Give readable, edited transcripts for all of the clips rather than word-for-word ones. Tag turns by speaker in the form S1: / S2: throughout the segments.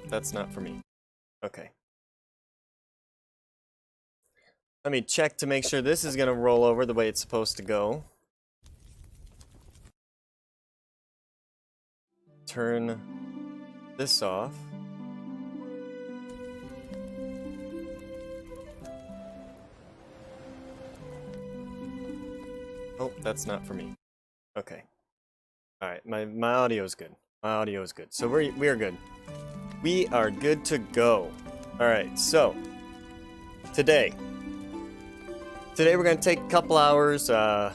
S1: that's not for me. Okay. Let me check to make sure this is going to roll over the way it's supposed to go. Turn this off. Oh, that's not for me. Okay. Alright, my audio is good. My audio is good. So we are good. We are good to go. Alright, so today we're going to take a couple hours. I'm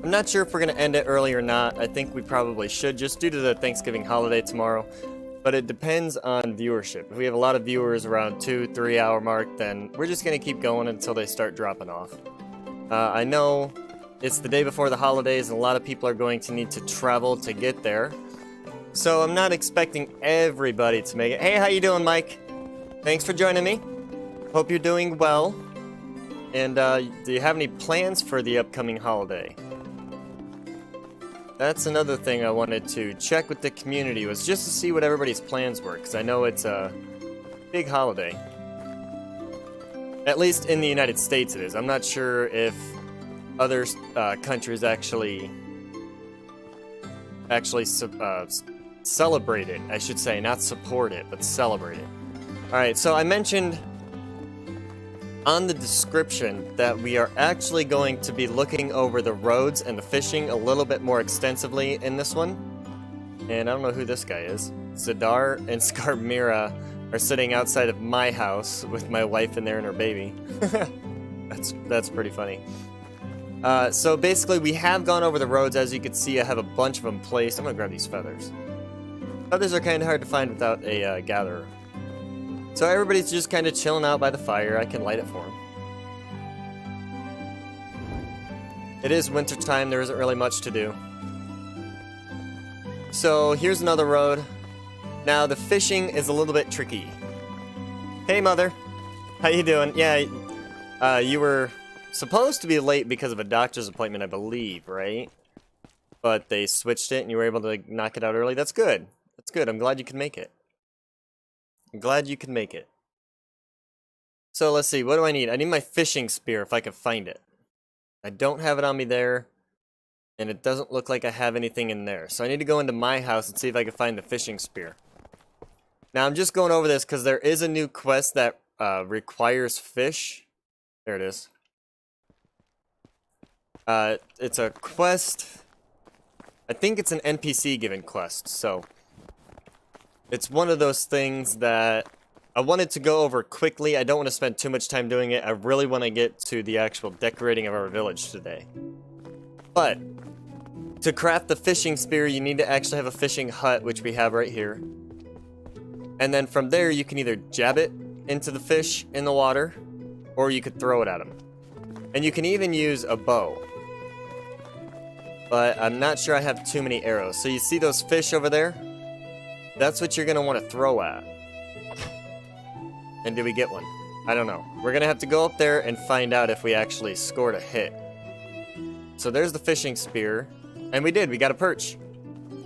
S1: not sure if we're going to end it early or not. I think we probably should, just due to the Thanksgiving holiday tomorrow. But it depends on viewership. If we have a lot of viewers around 2-3 hour mark, then we're just going to keep going until they start dropping off. I know it's the day before the holidays, and a lot of people are going to need to travel to get there. So I'm not expecting everybody to make it. Hey, how you doing, Mike? Thanks for joining me. Hope you're doing well. And do you have any plans for the upcoming holiday? That's another thing I wanted to check with the community, was just to see what everybody's plans were, because I know it's a big holiday. At least in the United States it is. I'm not sure if other countries actually celebrate it, I should say, not support it, but celebrate it. Alright, so I mentioned on the description that we are actually going to be looking over the roads and the fishing a little bit more extensively in this one. And I don't know who this guy is. Zadar and Skarmira are sitting outside of my house with my wife in there and her baby. That's pretty funny. So basically we have gone over the roads. As you can see, I have a bunch of them placed. I'm gonna grab these feathers. Feathers are kind of hard to find without a gatherer. So everybody's just kind of chilling out by the fire. I can light it for them. It is winter time. There isn't really much to do. So here's another road. Now the fishing is a little bit tricky. Hey, Mother. How you doing? Yeah, you were supposed to be late because of a doctor's appointment, I believe, right? But they switched it and you were able to knock it out early. That's good. That's good. I'm glad you can make it. I'm glad you can make it. So let's see. What do I need? I need my fishing spear if I can find it. I don't have it on me there. And it doesn't look like I have anything in there. So I need to go into my house and see if I can find the fishing spear. Now I'm just going over this because there is a new quest that requires fish. There it is. It's a quest. I think it's an NPC given quest. So it's one of those things that I wanted to go over quickly. I don't want to spend too much time doing it. I really want to get to the actual decorating of our village today. But to craft the fishing spear, you need to actually have a fishing hut, which we have right here. And then from there, you can either jab it into the fish in the water, or you could throw it at them. And you can even use a bow. But I'm not sure I have too many arrows. So you see those fish over there? That's what you're going to want to throw at. And did we get one? I don't know. We're going to have to go up there and find out if we actually scored a hit. So there's the fishing spear. And we did. We got a perch.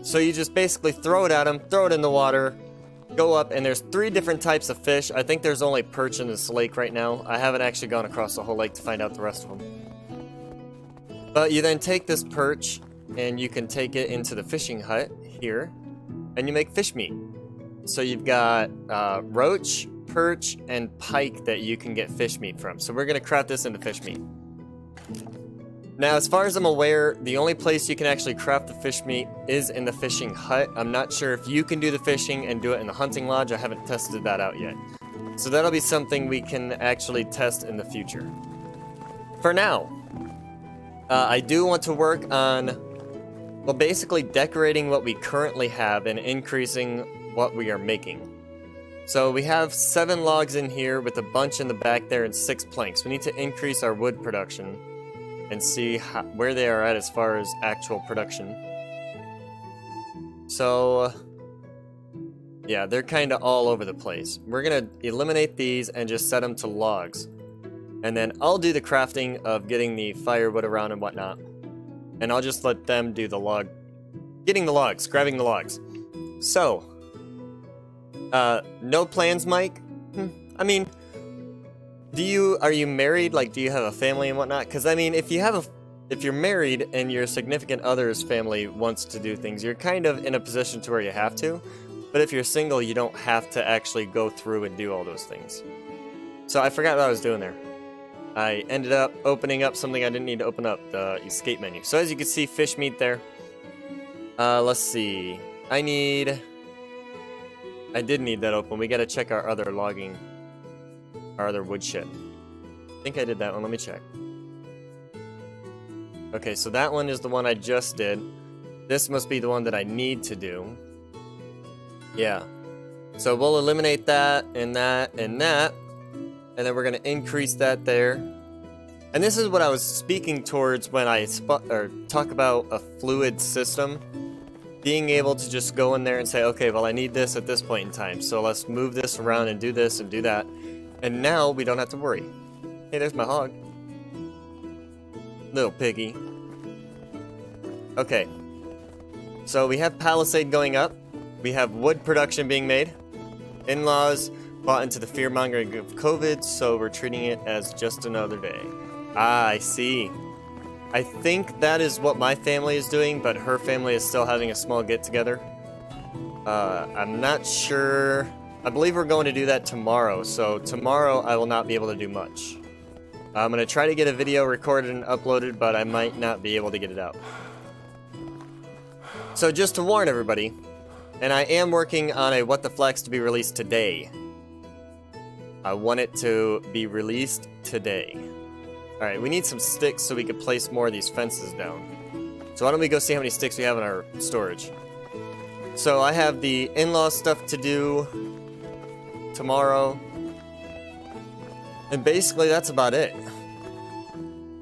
S1: So you just basically throw it at them, throw it in the water, go up, and there's 3 different types of fish. I think there's only perch in this lake right now. I haven't actually gone across the whole lake to find out the rest of them. But you then take this perch, and you can take it into the fishing hut here, and you make fish meat. So you've got roach, perch, and pike that you can get fish meat from. So we're going to craft this into fish meat. Now, as far as I'm aware, the only place you can actually craft the fish meat is in the fishing hut. I'm not sure if you can do the fishing and do it in the hunting lodge. I haven't tested that out yet. So that'll be something we can actually test in the future. For now, I do want to work on, well, basically decorating what we currently have and increasing what we are making. So we have 7 logs in here with a bunch in the back there and 6 planks. We need to increase our wood production and see where they are at as far as actual production. So, yeah, they're kind of all over the place. We're going to eliminate these and just set them to logs. And then I'll do the crafting of getting the firewood around and whatnot. And I'll just let them do the grabbing the logs. So, No plans, Mike? I mean, are you married? Like, do you have a family and whatnot? Because, I mean, if you're married and your significant other's family wants to do things, you're kind of in a position to where you have to. But if you're single, you don't have to actually go through and do all those things. So I forgot what I was doing there. I ended up opening up something I didn't need to open up, the escape menu. So as you can see, fish meat there. Let's see. I did need that open. We gotta check our other logging, our other woodshed. I think I did that one. Let me check. Okay, so that one is the one I just did. This must be the one that I need to do. Yeah. So we'll eliminate that, and that, and that. And then we're going to increase that there. And this is what I was speaking towards when I talk about a fluid system. Being able to just go in there and say, okay, well, I need this at this point in time. So let's move this around and do this and do that. And now we don't have to worry. Hey, there's my hog. Little piggy. Okay. So we have Palisade going up. We have wood production being made. In-laws bought into the fear-mongering of COVID, so we're treating it as just another day. Ah, I see. I think that is what my family is doing, but her family is still having a small get-together. I'm not sure. I believe we're going to do that tomorrow, so tomorrow I will not be able to do much. I'm going to try to get a video recorded and uploaded, but I might not be able to get it out. So just to warn everybody, and I am working on a What the Flex to be released today. I want it to be released today. Alright, we need some sticks so we can place more of these fences down. So why don't we go see how many sticks we have in our storage. So I have the in-law stuff to do tomorrow. And basically that's about it.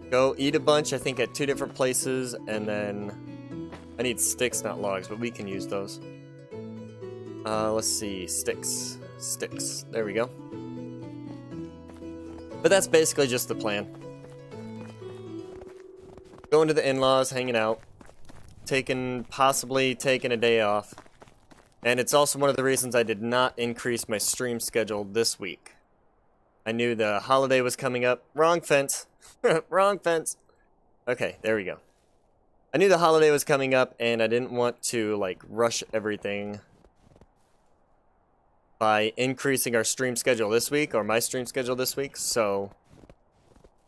S1: Go eat a bunch, I think at 2 different places, and then I need sticks, not logs, but we can use those. Let's see, sticks. Sticks. There we go. But that's basically just the plan. Going to the in-laws, hanging out, possibly taking a day off. And it's also one of the reasons I did not increase my stream schedule this week. I knew the holiday was coming up. Wrong fence. Wrong fence. Okay, there we go. I knew the holiday was coming up, and I didn't want to, like, rush everything by increasing our stream schedule this week, or my stream schedule this week. So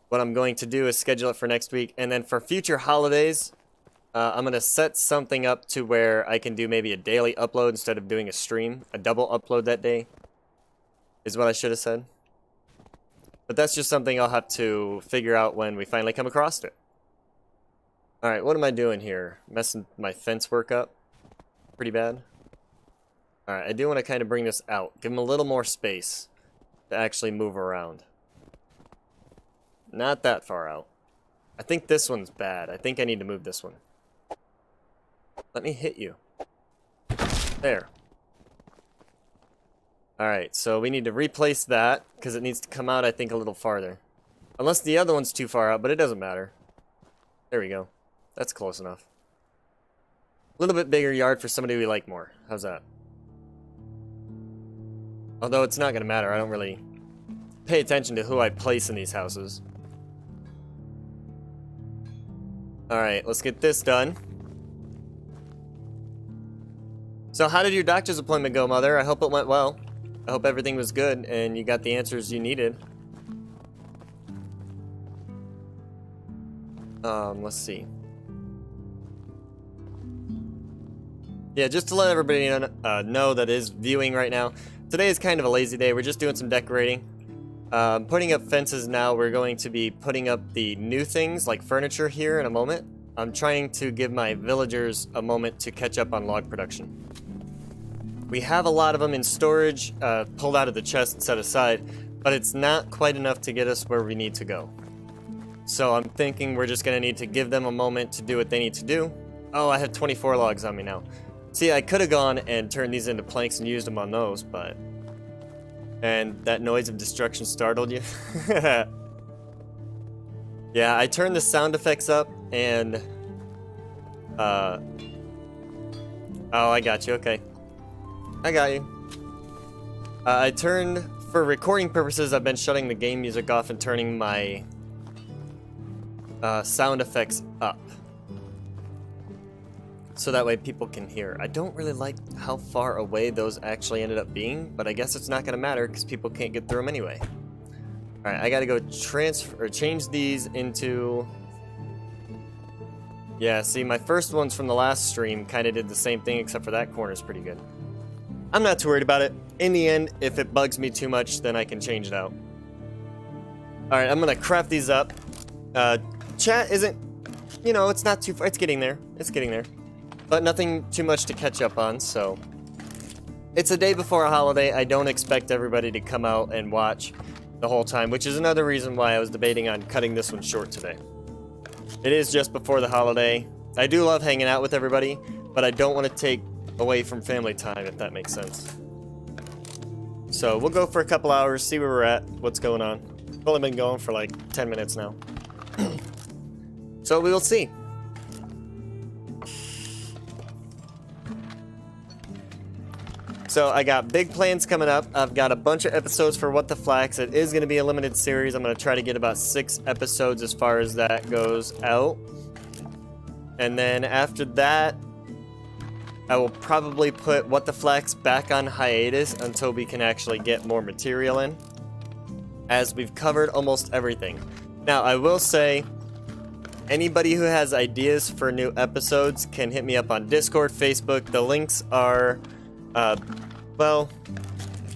S1: what I'm going to do is schedule it for next week, and then for future holidays, I'm going to set something up to where I can do maybe a daily upload instead of doing a stream. A double upload that day is what I should have said. But that's just something I'll have to figure out when we finally come across it. Alright, what am I doing here? Messing my fence work up pretty bad. Alright, I do want to kind of bring this out. Give him a little more space to actually move around. Not that far out. I think this one's bad. I think I need to move this one. Let me hit you. There. Alright, so we need to replace that, because it needs to come out, I think, a little farther. Unless the other one's too far out, but it doesn't matter. There we go. That's close enough. A little bit bigger yard for somebody we like more. How's that? Although it's not going to matter. I don't really pay attention to who I place in these houses. Alright, let's get this done. So how did your doctor's appointment go, Mother? I hope it went well. I hope everything was good and you got the answers you needed. Let's see. Yeah, just to let everybody know that is viewing right now. Today is kind of a lazy day. We're just doing some decorating. Putting up fences now. We're going to be putting up the new things like furniture here in a moment. I'm trying to give my villagers a moment to catch up on log production. We have a lot of them in storage, pulled out of the chest and set aside, but it's not quite enough to get us where we need to go. So I'm thinking we're just going to need to give them a moment to do what they need to do. Oh, I have 24 logs on me now. See, I could have gone and turned these into planks and used them on those, but... And that noise of destruction startled you? Yeah, I turned the sound effects up, and... Oh, I got you, okay. I got you. I turned, for recording purposes, I've been shutting the game music off and turning my sound effects up. So that way people can hear. I don't really like how far away those actually ended up being, but I guess it's not going to matter because people can't get through them anyway. Alright, I gotta go change these into... Yeah, see, my first ones from the last stream kind of did the same thing, except for that corner's pretty good. I'm not too worried about it. In the end, if it bugs me too much, then I can change it out. Alright, I'm gonna craft these up. Chat isn't... You know, it's not too far. It's getting there. It's getting there. But nothing too much to catch up on, so... It's a day before a holiday. I don't expect everybody to come out and watch the whole time, which is another reason why I was debating on cutting this one short today. It is just before the holiday. I do love hanging out with everybody, but I don't want to take away from family time, if that makes sense. So we'll go for a couple hours, see where we're at, what's going on. I've only been going for like 10 minutes now. So we will see. So I got big plans coming up. I've got a bunch of episodes for What the Flax. It is going to be a limited series. I'm going to try to get about 6 episodes as far as that goes out. And then after that, I will probably put What the Flax back on hiatus until we can actually get more material in, as we've covered almost everything. Now, I will say, anybody who has ideas for new episodes can hit me up on Discord, Facebook. The links are... well,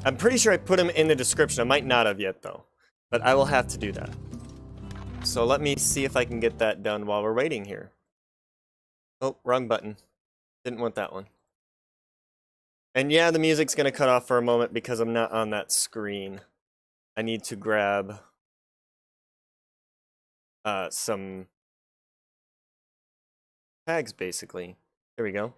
S1: I'm pretty sure I put them in the description. I might not have yet, though. But I will have to do that. So let me see if I can get that done while we're waiting here. Oh, wrong button. Didn't want that one. And yeah, the music's going to cut off for a moment because I'm not on that screen. I need to grab some tags, basically. There we go.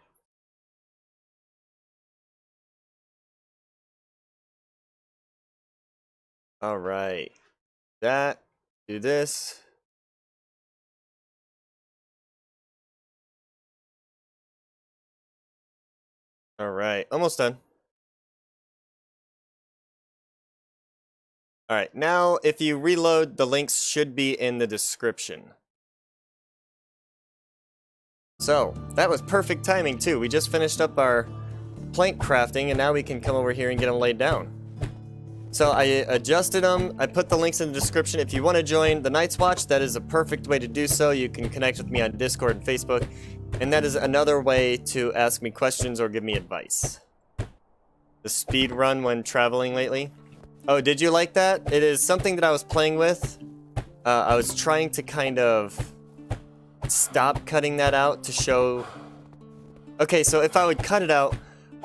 S1: All right, that, do this. All right, almost done. All right, now if you reload, the links should be in the description. So, that was perfect timing too. We just finished up our plank crafting and now we can come over here and get them laid down. So I adjusted them, I put the links in the description. If you want to join the Night's Watch, that is a perfect way to do so. You can connect with me on Discord and Facebook, and that is another way to ask me questions or give me advice. The speed run when traveling lately. Oh, did you like that? It is something that I was playing with. I was trying to kind of stop cutting that out to show... Okay, so if I would cut it out,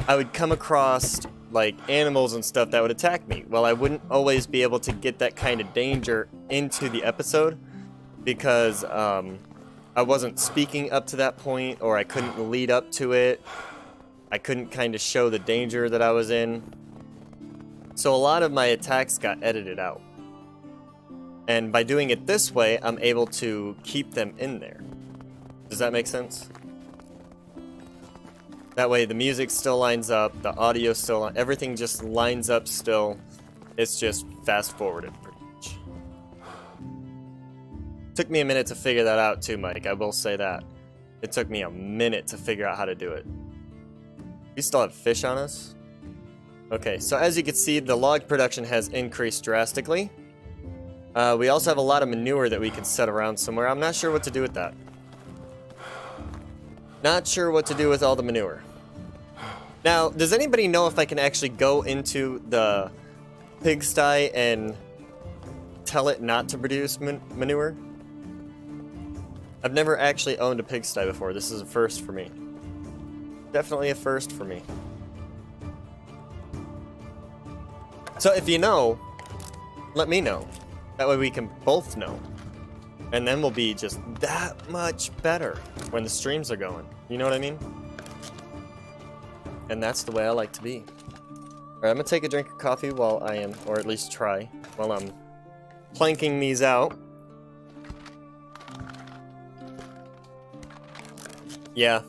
S1: I would come across like animals and stuff that would attack me. Well, I wouldn't always be able to get that kind of danger into the episode because I wasn't speaking up to that point, or I couldn't lead up to it. I couldn't kind of show the danger that I was in. So a lot of my attacks got edited out. And by doing it this way, I'm able to keep them in there. Does that make sense? That way the music still lines up, the audio still, everything just lines up still. It's just fast forwarded pretty much. Took me a minute to figure that out too, Mike, I will say that. It took me a minute to figure out how to do it. We still have fish on us? Okay, so as you can see, the log production has increased drastically. We also have a lot of manure that we can set around somewhere. I'm not sure what to do with that. Not sure what to do with all the manure. Now, does anybody know if I can actually go into the pigsty and tell it not to produce manure? I've never actually owned a pigsty before. This is a first for me. Definitely a first for me. So if you know, let me know. That way we can both know. And then we'll be just that much better when the streams are going. You know what I mean? And that's the way I like to be. Alright, I'm gonna take a drink of coffee while I am, or at least try, while I'm planking these out. Yeah.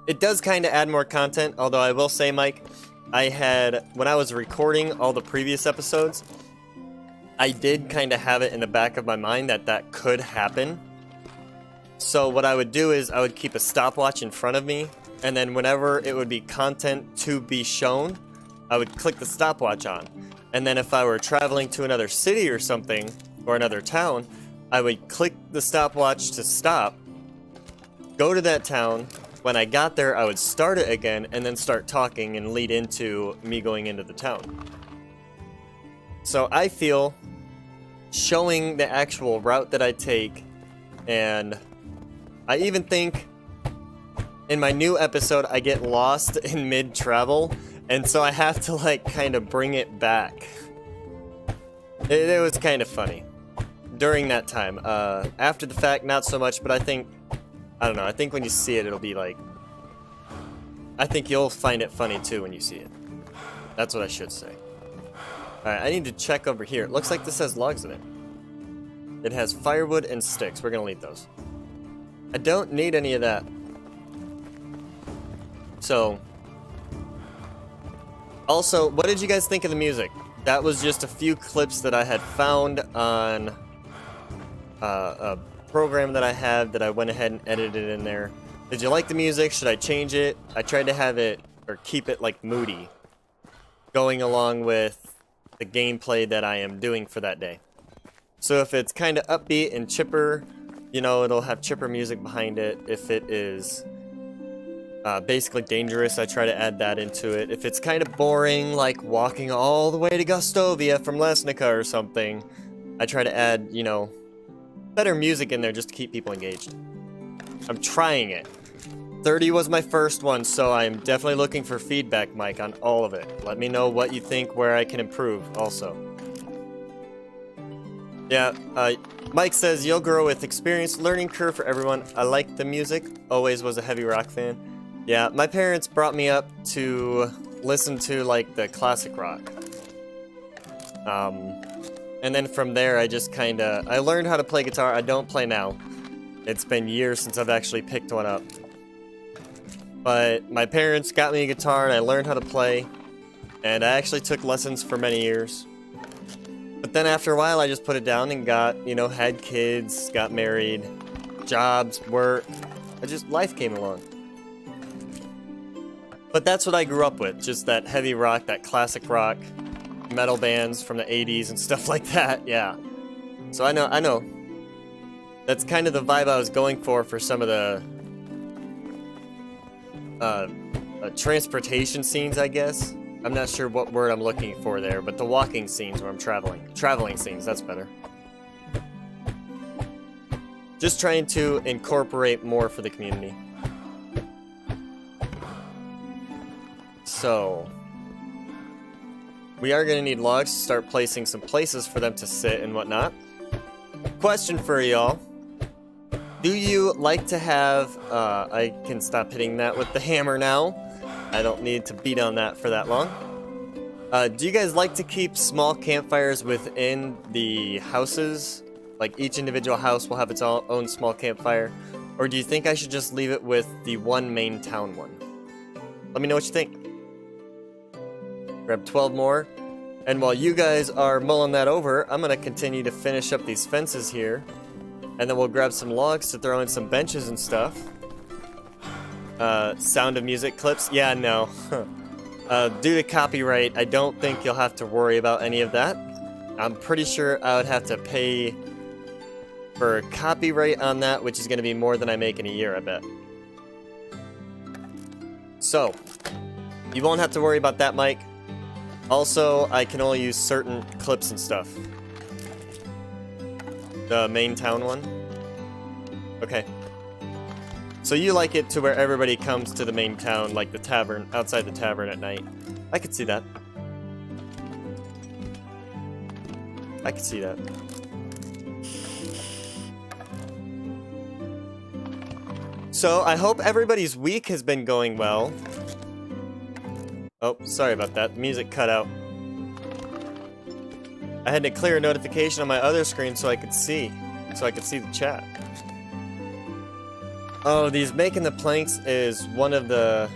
S1: It does kind of add more content, although I will say, Mike, when I was recording all the previous episodes, I did kind of have it in the back of my mind that that could happen. So what I would do is I would keep a stopwatch in front of me, and then whenever it would be content to be shown, I would click the stopwatch on. And then if I were traveling to another city or something, or another town, I would click the stopwatch to stop, go to that town. When I got there, I would start it again, and then start talking and lead into me going into the town. So I feel showing the actual route that I take, and I even think in my new episode I get lost in mid-travel, and so I have to like kind of bring it back. It was kind of funny during that time. After the fact, not so much, but I don't know, I think when you see it, it'll be like, I think you'll find it funny too when you see it. That's what I should say. Alright, I need to check over here. It looks like this has logs in it. It has firewood and sticks. We're gonna leave those. I don't need any of that. So, also, what did you guys think of the music? That was just a few clips that I had found on a program that I have that I went ahead and edited in there. Did you like the music? Should I change it? I tried to have it, or keep it like moody, going along with the gameplay that I am doing for that day. So if it's kind of upbeat and chipper, you know, it'll have chipper music behind it. If it is basically dangerous, I try to add that into it. If it's kind of boring, like walking all the way to Gustovia from Lesnica or something, I try to add, you know, better music in there just to keep people engaged. I'm trying it. 30 was my first one, so I'm definitely looking for feedback, Mike, on all of it. Let me know what you think, where I can improve also. Yeah, Mike says, you'll grow with experience, learning curve for everyone. I like the music, always was a heavy rock fan. Yeah, my parents brought me up to listen to, like, the classic rock. And then from there, I just kinda, I learned how to play guitar. I don't play now. It's been years since I've actually picked one up. But my parents got me a guitar and I learned how to play. And I actually took lessons for many years. But then after a while I just put it down and got, you know, had kids, got married, jobs, work. Life came along. But that's what I grew up with, just that heavy rock, that classic rock, metal bands from the 80s and stuff like that, yeah. So I know. That's kind of the vibe I was going for some of the transportation scenes, I guess. I'm not sure what word I'm looking for there, but the walking scenes where I'm traveling. Traveling scenes, that's better. Just trying to incorporate more for the community. So, we are going to need logs to start placing some places for them to sit and whatnot. Question for y'all. Do you like to have, I can stop hitting that with the hammer now. I don't need to beat on that for that long. Do you guys like to keep small campfires within the houses? Like each individual house will have its own small campfire? Or do you think I should just leave it with the one main town one? Let me know what you think. Grab 12 more. And while you guys are mulling that over, I'm going to continue to finish up these fences here. And then we'll grab some logs to throw in some benches and stuff. Sound of music clips? Yeah, no. Due to copyright, I don't think you'll have to worry about any of that. I'm pretty sure I would have to pay for copyright on that, which is going to be more than I make in a year, I bet. So, you won't have to worry about that, Mike. Also, I can only use certain clips and stuff. The main town one? Okay. So you like it to where everybody comes to the main town, like the tavern, outside the tavern at night. I could see that. I could see that. So, I hope everybody's week has been going well. Oh, sorry about that. The music cut out. I had to clear a notification on my other screen so I could see the chat. Oh, these making the planks is one of the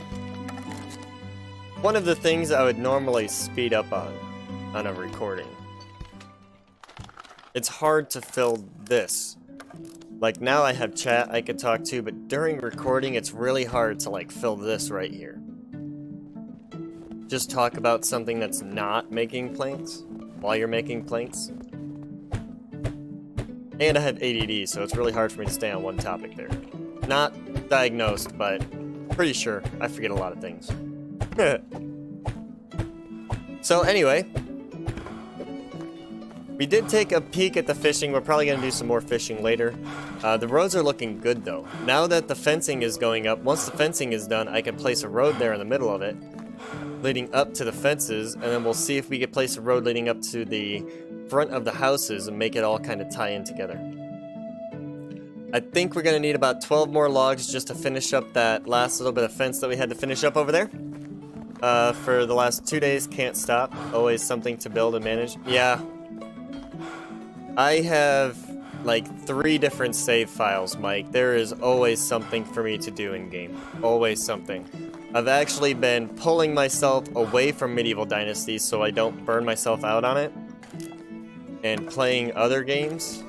S1: one of the things I would normally speed up on a recording. It's hard to fill this. Like now I have chat I could talk to, but during recording it's really hard to like fill this right here. Just talk about something that's not making planks while you're making planks. And I have ADD, so it's really hard for me to stay on one topic there. Not diagnosed, but pretty sure I forget a lot of things. So anyway, we did take a peek at the fishing. We're probably going to do some more fishing later. The roads are looking good though. Now that the fencing is going up, once the fencing is done, I can place a road there in the middle of it, leading up to the fences, and then we'll see if we can place a road leading up to the front of the houses and make it all kind of tie in together. I think we're going to need about 12 more logs just to finish up that last little bit of fence that we had to finish up over there. For the last 2 days, can't stop. Always something to build and manage. Yeah. I have like 3 different save files, Mike. There is always something for me to do in game. Always something. I've actually been pulling myself away from Medieval Dynasty so I don't burn myself out on it, and playing other games.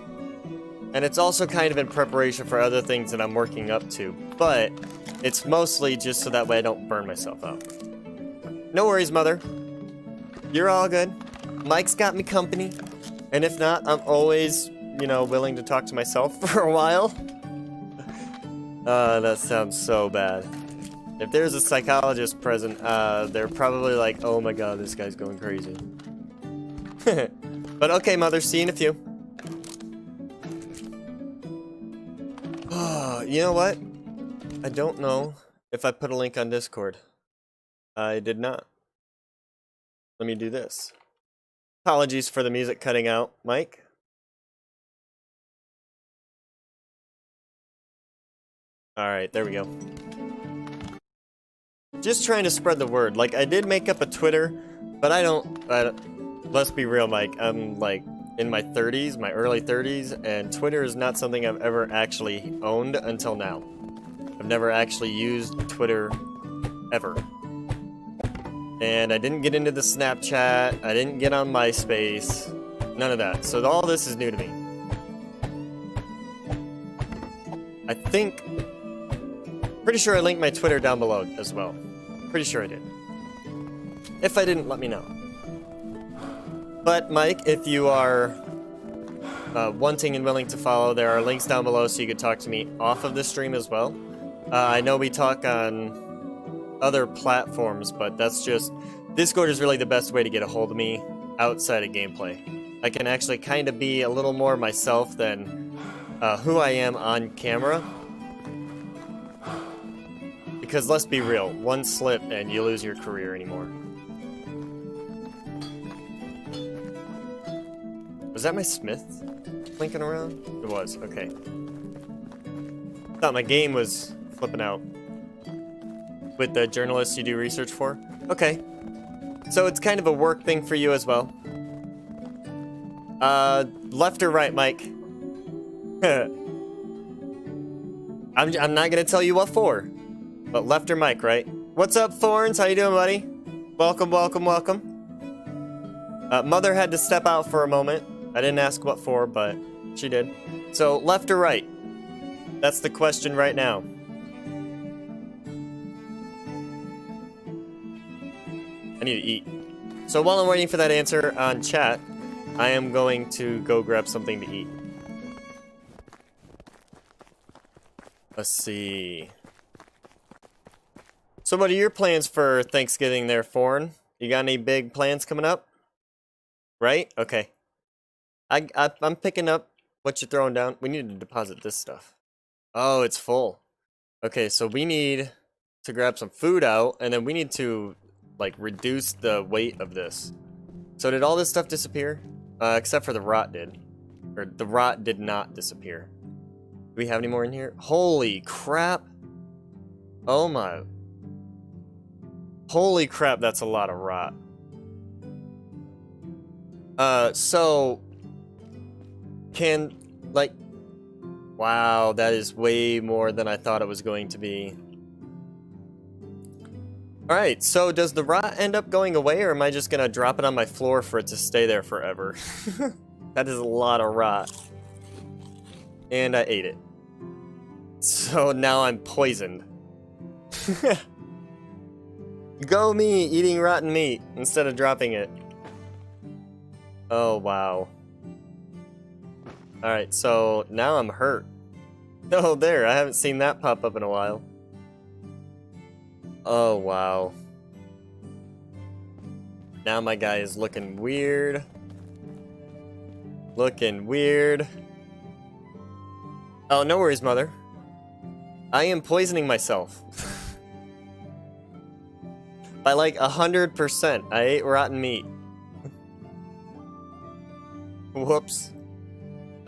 S1: And it's also kind of in preparation for other things that I'm working up to, but it's mostly just so that way I don't burn myself out. No worries, Mother. You're all good. Mike's got me company. And if not, I'm always, you know, willing to talk to myself for a while. That sounds so bad. If there's a psychologist present, they're probably like, oh my god, this guy's going crazy. But okay, Mother, see you in a few. You know what? I don't know if I put a link on Discord. I did not. Let me do this. Apologies for the music cutting out, Mike. Alright, there we go. Just trying to spread the word. Like, I did make up a Twitter, but I don't let's be real, Mike. I'm, like, in my 30s, my early 30s, and Twitter is not something I've ever actually owned until now. I've never actually used Twitter, ever. And I didn't get into the Snapchat, I didn't get on MySpace, none of that. So all this is new to me. I think, pretty sure I linked my Twitter down below as well. Pretty sure I did. If I didn't, let me know. But Mike, if you are wanting and willing to follow, there are links down below so you can talk to me off of the stream as well. I know we talk on other platforms, but that's just, Discord is really the best way to get a hold of me outside of gameplay. I can actually kind of be a little more myself than who I am on camera. Because let's be real, one slip and you lose your career anymore. Was that my Smith clinking around? It was, okay. Thought my game was flipping out. With the journalists you do research for? Okay. So it's kind of a work thing for you as well. Left or right, Mike? I'm not gonna tell you what for. But left or Mike, right? What's up, Thorns? How you doing, buddy? Welcome, welcome, welcome. Mother had to step out for a moment. I didn't ask what for, but she did. So, left or right? That's the question right now. I need to eat. So while I'm waiting for that answer on chat, I am going to go grab something to eat. Let's see. So what are your plans for Thanksgiving there, Foreign? You got any big plans coming up? Right? Okay. I'm picking up what you're throwing down. We need to deposit this stuff. Oh, it's full. Okay, so we need to grab some food out, and then we need to, like, reduce the weight of this. So did all this stuff disappear? Except for the rot did. Or the rot did not disappear. Do we have any more in here? Holy crap. Oh my. Holy crap, that's a lot of rot. So can, like, wow, that is way more than I thought it was going to be. Alright, so does the rot end up going away, or am I just gonna drop it on my floor for it to stay there forever? That is a lot of rot. And I ate it. So now I'm poisoned. Go me, eating rotten meat instead of dropping it. Oh, wow. Alright, so now I'm hurt. Oh, there, I haven't seen that pop up in a while. Oh, wow. Now my guy is looking weird. Looking weird. Oh, no worries, mother. I am poisoning myself. By like 100%. I ate rotten meat. Whoops.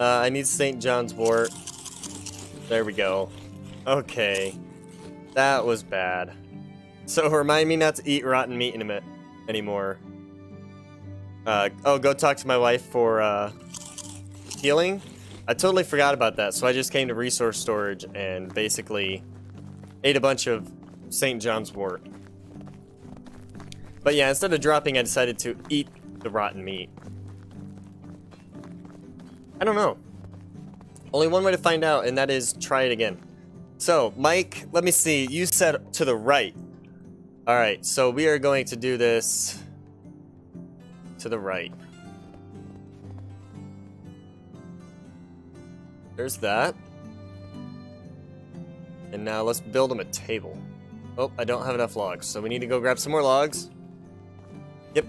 S1: I need St. John's wort. There we go. Okay. That was bad. So remind me not to eat rotten meat in a minute anymore. Oh, go talk to my wife for healing. I totally forgot about that, so I just came to resource storage and basically ate a bunch of St. John's wort. But yeah, instead of dropping, I decided to eat the rotten meat. I don't know. Only one way to find out, and that is try it again. So, Mike, let me see. You said to the right. Alright, so we are going to do this to the right. There's that. And now let's build him a table. Oh, I don't have enough logs, so we need to go grab some more logs. Yep.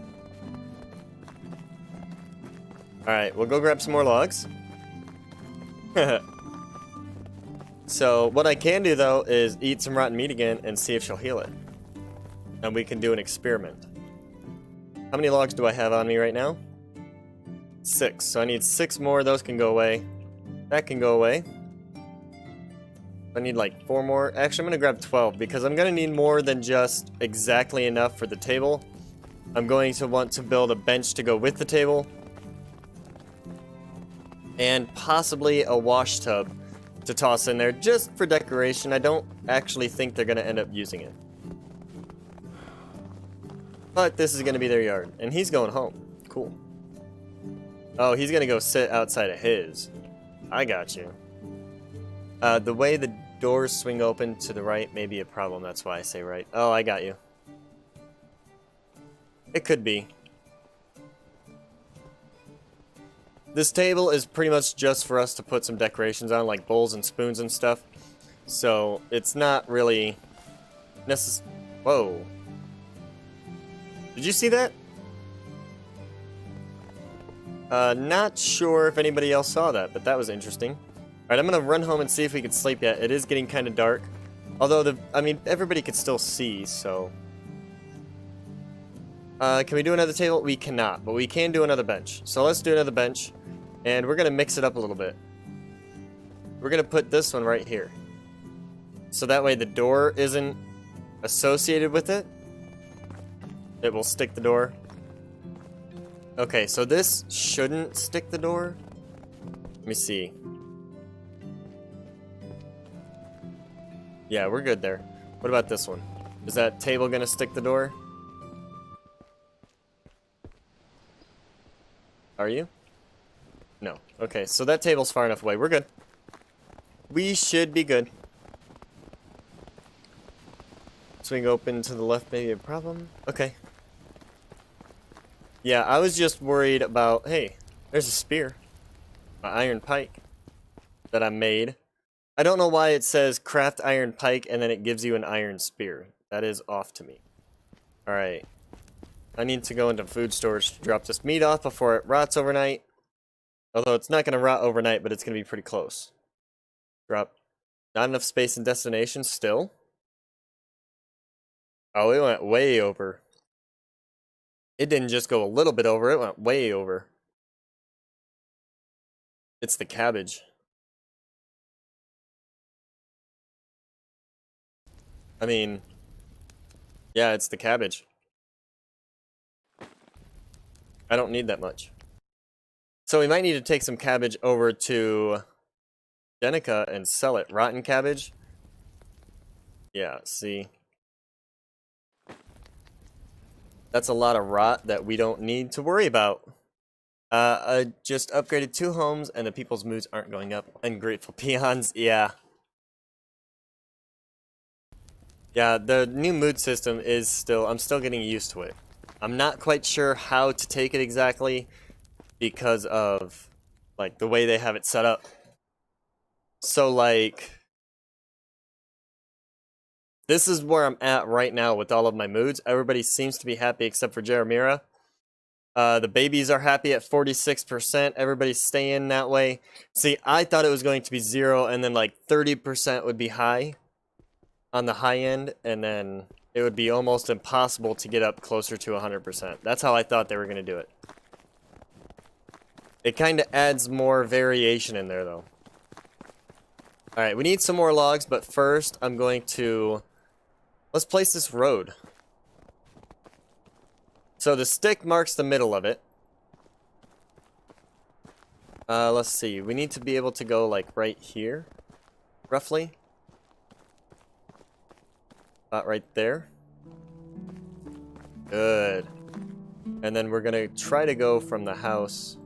S1: Alright, we'll go grab some more logs. So, what I can do, though, is eat some rotten meat again and see if she'll heal it. And we can do an experiment. How many logs do I have on me right now? 6. So I need 6 more. Those can go away. That can go away. I need like 4 more. Actually, I'm going to grab 12 because I'm going to need more than just exactly enough for the table. I'm going to want to build a bench to go with the table. And possibly a wash tub to toss in there just for decoration. I don't actually think they're going to end up using it. But this is going to be their yard. And he's going home. Cool. Oh, he's going to go sit outside of his. I got you. The way the doors swing open to the right may be a problem. That's why I say right. Oh, I got you. It could be. This table is pretty much just for us to put some decorations on, like bowls and spoons and stuff. So, it's not really necessary. Whoa. Did you see that? Not sure if anybody else saw that, but that was interesting. Alright, I'm gonna run home and see if we can sleep yet. It is getting kind of dark. Although, I mean, everybody could still see, so... can we do another table? We cannot, but we can do another bench. So let's do another bench, and we're gonna mix it up a little bit. We're gonna put this one right here. So that way the door isn't associated with it. It will stick the door. Okay, so this shouldn't stick the door. Let me see. Yeah, we're good there. What about this one? Is that table gonna stick the door? Are you? No. Okay, so that table's far enough away. We're good. We should be good. Swing open to the left, maybe a problem? Okay. Yeah, I was just worried about... Hey, there's a spear. An iron pike that I made. I don't know why it says craft iron pike and then it gives you an iron spear. That is off to me. Alright. I need to go into food storage to drop this meat off before it rots overnight. Although it's not going to rot overnight, but it's going to be pretty close. Drop. Not enough space in destination still. Oh, it went way over. It didn't just go a little bit over, it went way over. It's the cabbage. I mean, yeah, it's the cabbage. I don't need that much. So we might need to take some cabbage over to Jenica and sell it. Rotten cabbage? Yeah, see. That's a lot of rot that we don't need to worry about. I just upgraded 2 homes and the people's moods aren't going up. Ungrateful peons, yeah. Yeah, the new mood system is still, I'm still getting used to it. I'm not quite sure how to take it exactly because of, like, the way they have it set up. So, like, this is where I'm at right now with all of my moods. Everybody seems to be happy except for Jeremira. The babies are happy at 46%. Everybody's staying that way. See, I thought it was going to be 0 and then like 30% would be high on the high end, and then it would be almost impossible to get up closer to 100%. That's how I thought they were going to do it. It kind of adds more variation in there, though. Alright, we need some more logs, but first I'm going to... Let's place this road. So the stick marks the middle of it. Let's see. We need to be able to go, like, right here. Roughly. About right there. Good. And then we're gonna try to go from the house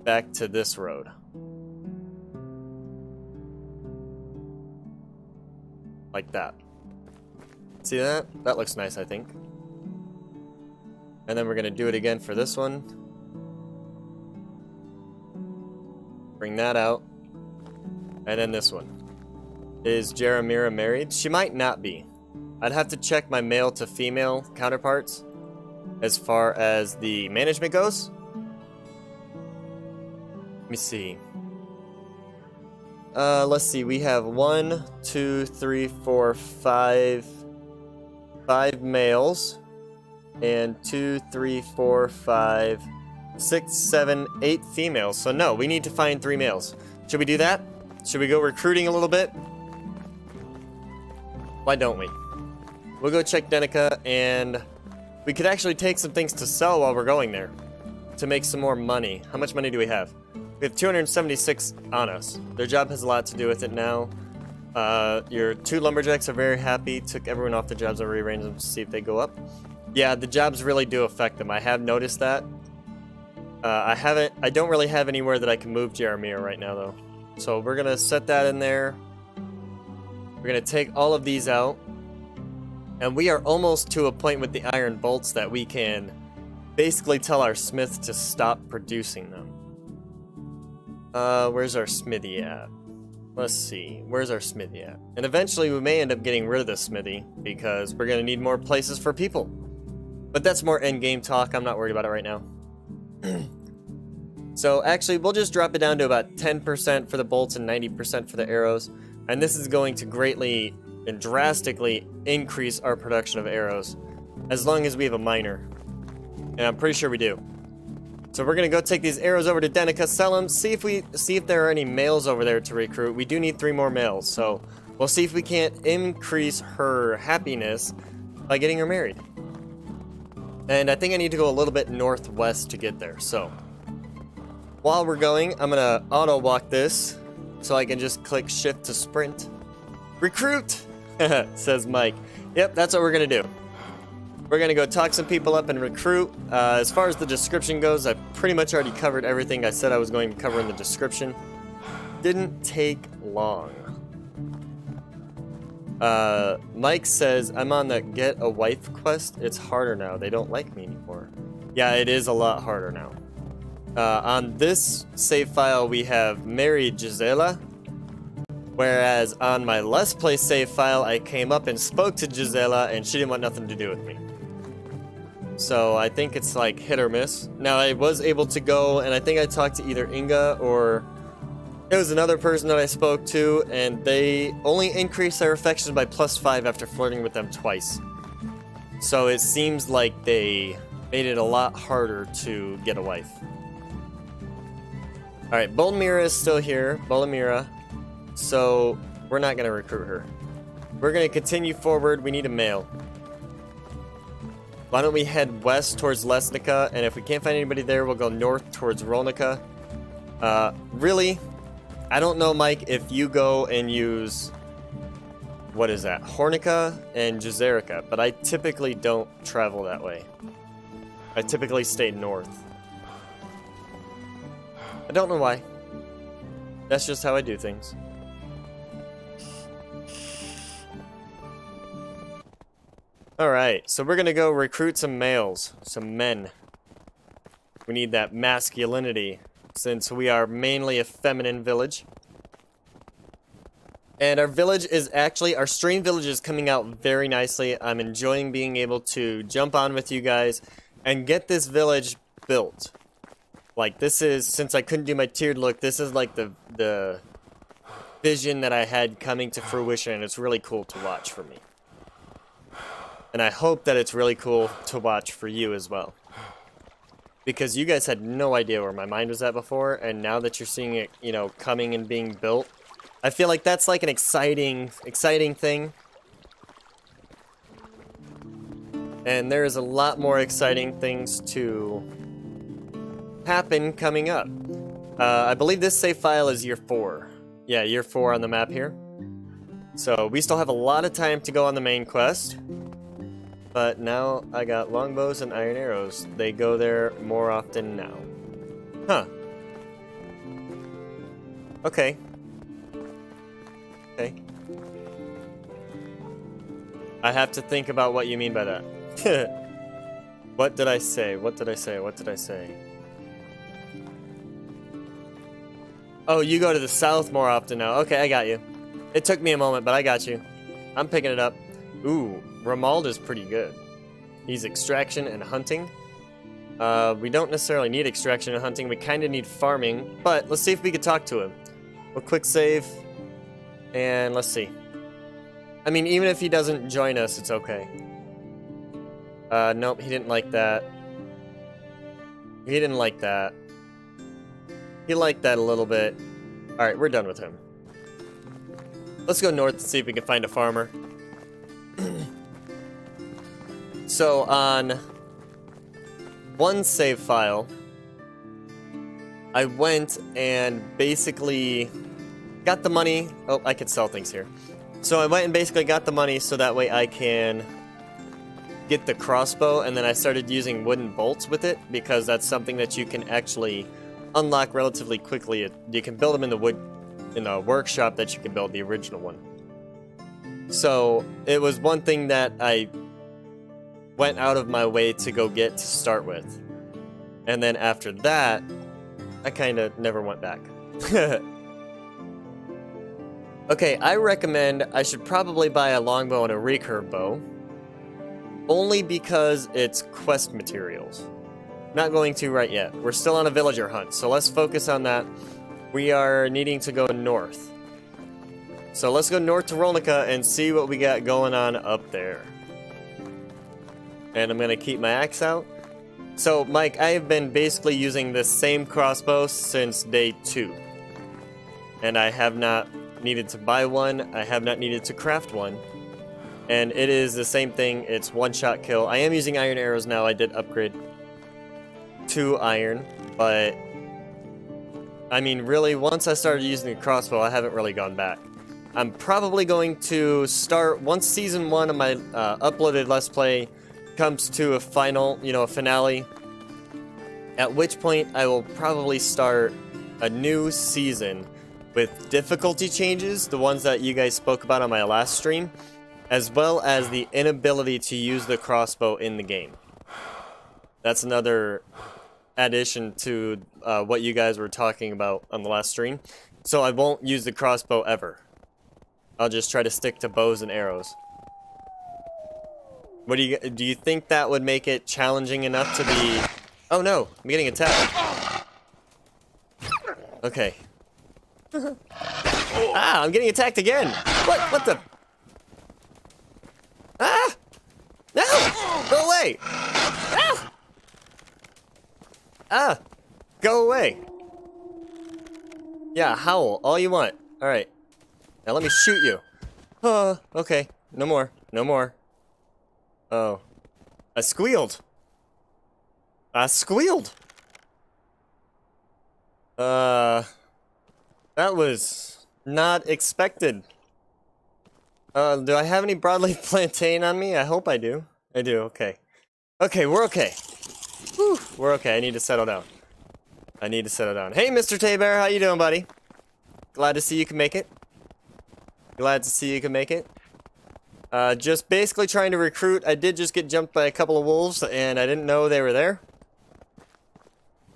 S1: back to this road. Like that. See that? That looks nice, I think. And then we're gonna do it again for this one. Bring that out. And then this one. Is Jeremira married? She might not be. I'd have to check my male to female counterparts as far as the management goes. Let me see. Let's see. We have 1, 2, 3, 4, 5 males. And 2, 3, 4, 5, 6, 7, 8 females. So no, we need to find 3 males. Should we do that? Should we go recruiting a little bit? Why don't we? We'll go check Denica, and we could actually take some things to sell while we're going there to make some more money. How much money do we have? We have 276 on us. Their job has a lot to do with it now. Your 2 lumberjacks are very happy. Took everyone off the jobs and rearranged them to see if they go up. Yeah, the jobs really do affect them. I have noticed that. I don't really have anywhere that I can move Jeremia right now, though. So we're gonna set that in there. We're gonna take all of these out. And we are almost to a point with the iron bolts that we can basically tell our smith to stop producing them. Where's our smithy at? Let's see. Where's our smithy at? And eventually we may end up getting rid of the smithy because we're gonna need more places for people. But that's more end-game talk. I'm not worried about it right now. So actually, we'll just drop it down to about 10% for the bolts and 90% for the arrows. And this is going to greatly and drastically increase our production of arrows. As long as we have a miner. And I'm pretty sure we do. So we're going to go take these arrows over to Denica, sell them, see if there are any males over there to recruit. We do need 3 more males. So we'll see if we can't increase her happiness by getting her married. And I think I need to go a little bit northwest to get there. So, while we're going, I'm going to auto-walk this so I can just click shift to sprint. Recruit! Says Mike. Yep, that's what we're going to do. We're going to go talk some people up and recruit. As far as the description goes, I pretty much already covered everything I said I was going to cover in the description. Didn't take long. Mike says, I'm on the get a wife quest. It's harder now. They don't like me anymore. Yeah, it is a lot harder now. On this save file, we have married Gisela. Whereas on my Let's Play save file, I came up and spoke to Gisela, and she didn't want nothing to do with me. So I think it's like hit or miss. Now, I was able to go, and I think I talked to either Inga or... It was another person that I spoke to, and they only increased their affections by +5 after flirting with them twice. So it seems like they made it a lot harder to get a wife. Alright, Bolmira is still here. Bolmira. So we're not going to recruit her. We're going to continue forward. We need a male. Why don't we head west towards Lesnica, and if we can't find anybody there, we'll go north towards Rolnica. Really... I don't know, Mike, if you go and use what is that? Hornica and Jazerica, but I typically don't travel that way. I typically stay north. I don't know why. That's just how I do things. Alright, so we're gonna go recruit some males, some men. We need that masculinity, since we are mainly a feminine village. And our village is actually, our stream village is coming out very nicely. I'm enjoying being able to jump on with you guys and get this village built. Like, this is, since I couldn't do my tiered look, this is like the vision that I had coming to fruition, and it's really cool to watch for me. And I hope that it's really cool to watch for you as well. Because you guys had no idea where my mind was at before, and now that you're seeing it, you know, coming and being built, I feel like that's like an exciting thing. And there's a lot more exciting things to happen coming up. I believe this save file is year 4. Yeah, year 4 on the map here. So we still have a lot of time to go on the main quest. But now I got longbows and iron arrows. They go there more often now. Huh. Okay. Okay. I have to think about what you mean by that. What did I say? What did I say? What did I say? Oh, you go to the south more often now. Okay, I got you. It took me a moment, but I got you. I'm picking it up. Ooh, Ramald is pretty good. He's extraction and hunting. We don't necessarily need extraction and hunting. We kind of need farming, but let's see if we can talk to him. We'll quick save, and let's see. I mean, even if he doesn't join us, it's okay. Nope, he didn't like that. He didn't like that. He liked that a little bit. Alright, we're done with him. Let's go north and see if we can find a farmer. So, on one save file, I went and basically got the money. Oh, I can sell things here. So I went and basically got the money so that way I can get the crossbow, and then I started using wooden bolts with it because that's something that you can actually unlock relatively quickly. You can build them in the workshop that you can build the original one. So it was one thing that I went out of my way to go get to start with. And then after that, I kind of never went back. Okay, I recommend I should probably buy a longbow and a recurve bow. Only because it's quest materials. Not going to right yet. We're still on a villager hunt, so let's focus on that. We are needing to go north. So let's go north to Rolnica and see what we got going on up there. And I'm going to keep my axe out. So, Mike, I have been basically using this same crossbow since day 2. And I have not needed to buy one. I have not needed to craft one. And it is the same thing. It's one-shot kill. I am using iron arrows now. I did upgrade to iron. But, I mean, really, once I started using the crossbow, I haven't really gone back. I'm probably going to start, once Season 1 of my uploaded Let's Play comes to a finale, at which point I will probably start a new season with difficulty changes, the ones that you guys spoke about on my last stream, as well as the inability to use the crossbow in the game. That's another addition to what you guys were talking about on the last stream. So I won't use the crossbow ever. I'll just try to stick to bows and arrows. What do you think that would make it challenging enough to be... Oh no, I'm getting attacked. Okay. Ah, I'm getting attacked again. What the... Ah! No! Go away! Ah! Ah! Go away! Yeah, howl all you want. Alright. Now let me shoot you. Oh, okay. No more. No more. Oh. I squealed. I squealed! That was not expected. Do I have any broadleaf plantain on me? I hope I do. I do, okay. Okay, we're okay. Whew, we're okay, I need to settle down. I need to settle down. Hey, Mr. Tay-Bear, how you doing, buddy? Glad to see you can make it. Glad to see you can make it. Just basically trying to recruit. I did just get jumped by a couple of wolves, and I didn't know they were there.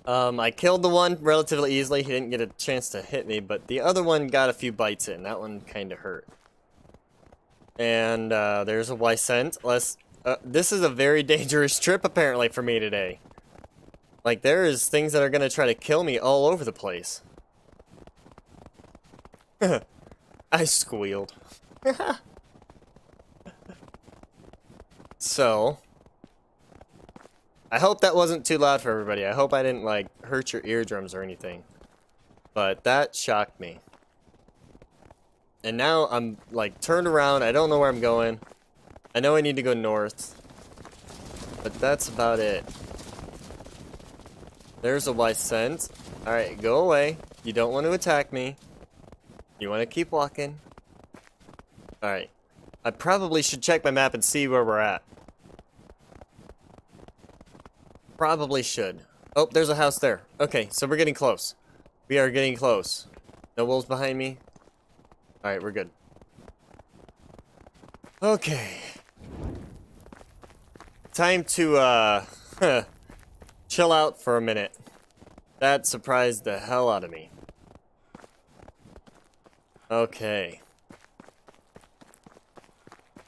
S1: I killed the one relatively easily. He didn't get a chance to hit me, but the other one got a few bites in. That one kind of hurt. And, there's a Wysent. This is a very dangerous trip, apparently, for me today. Like, there is things that are gonna try to kill me all over the place. I squealed. So, I hope that wasn't too loud for everybody. I hope I didn't, like, hurt your eardrums or anything. But that shocked me. And now I'm, like, turned around. I don't know where I'm going. I know I need to go north. But that's about it. There's a Wysent. Alright, go away. You don't want to attack me. You want to keep walking. Alright. I probably should check my map and see where we're at. Probably should. Oh, there's a house there. Okay, so we're getting close. We are getting close. No wolves behind me. Alright, we're good. Okay. Time to, chill out for a minute. That surprised the hell out of me. Okay.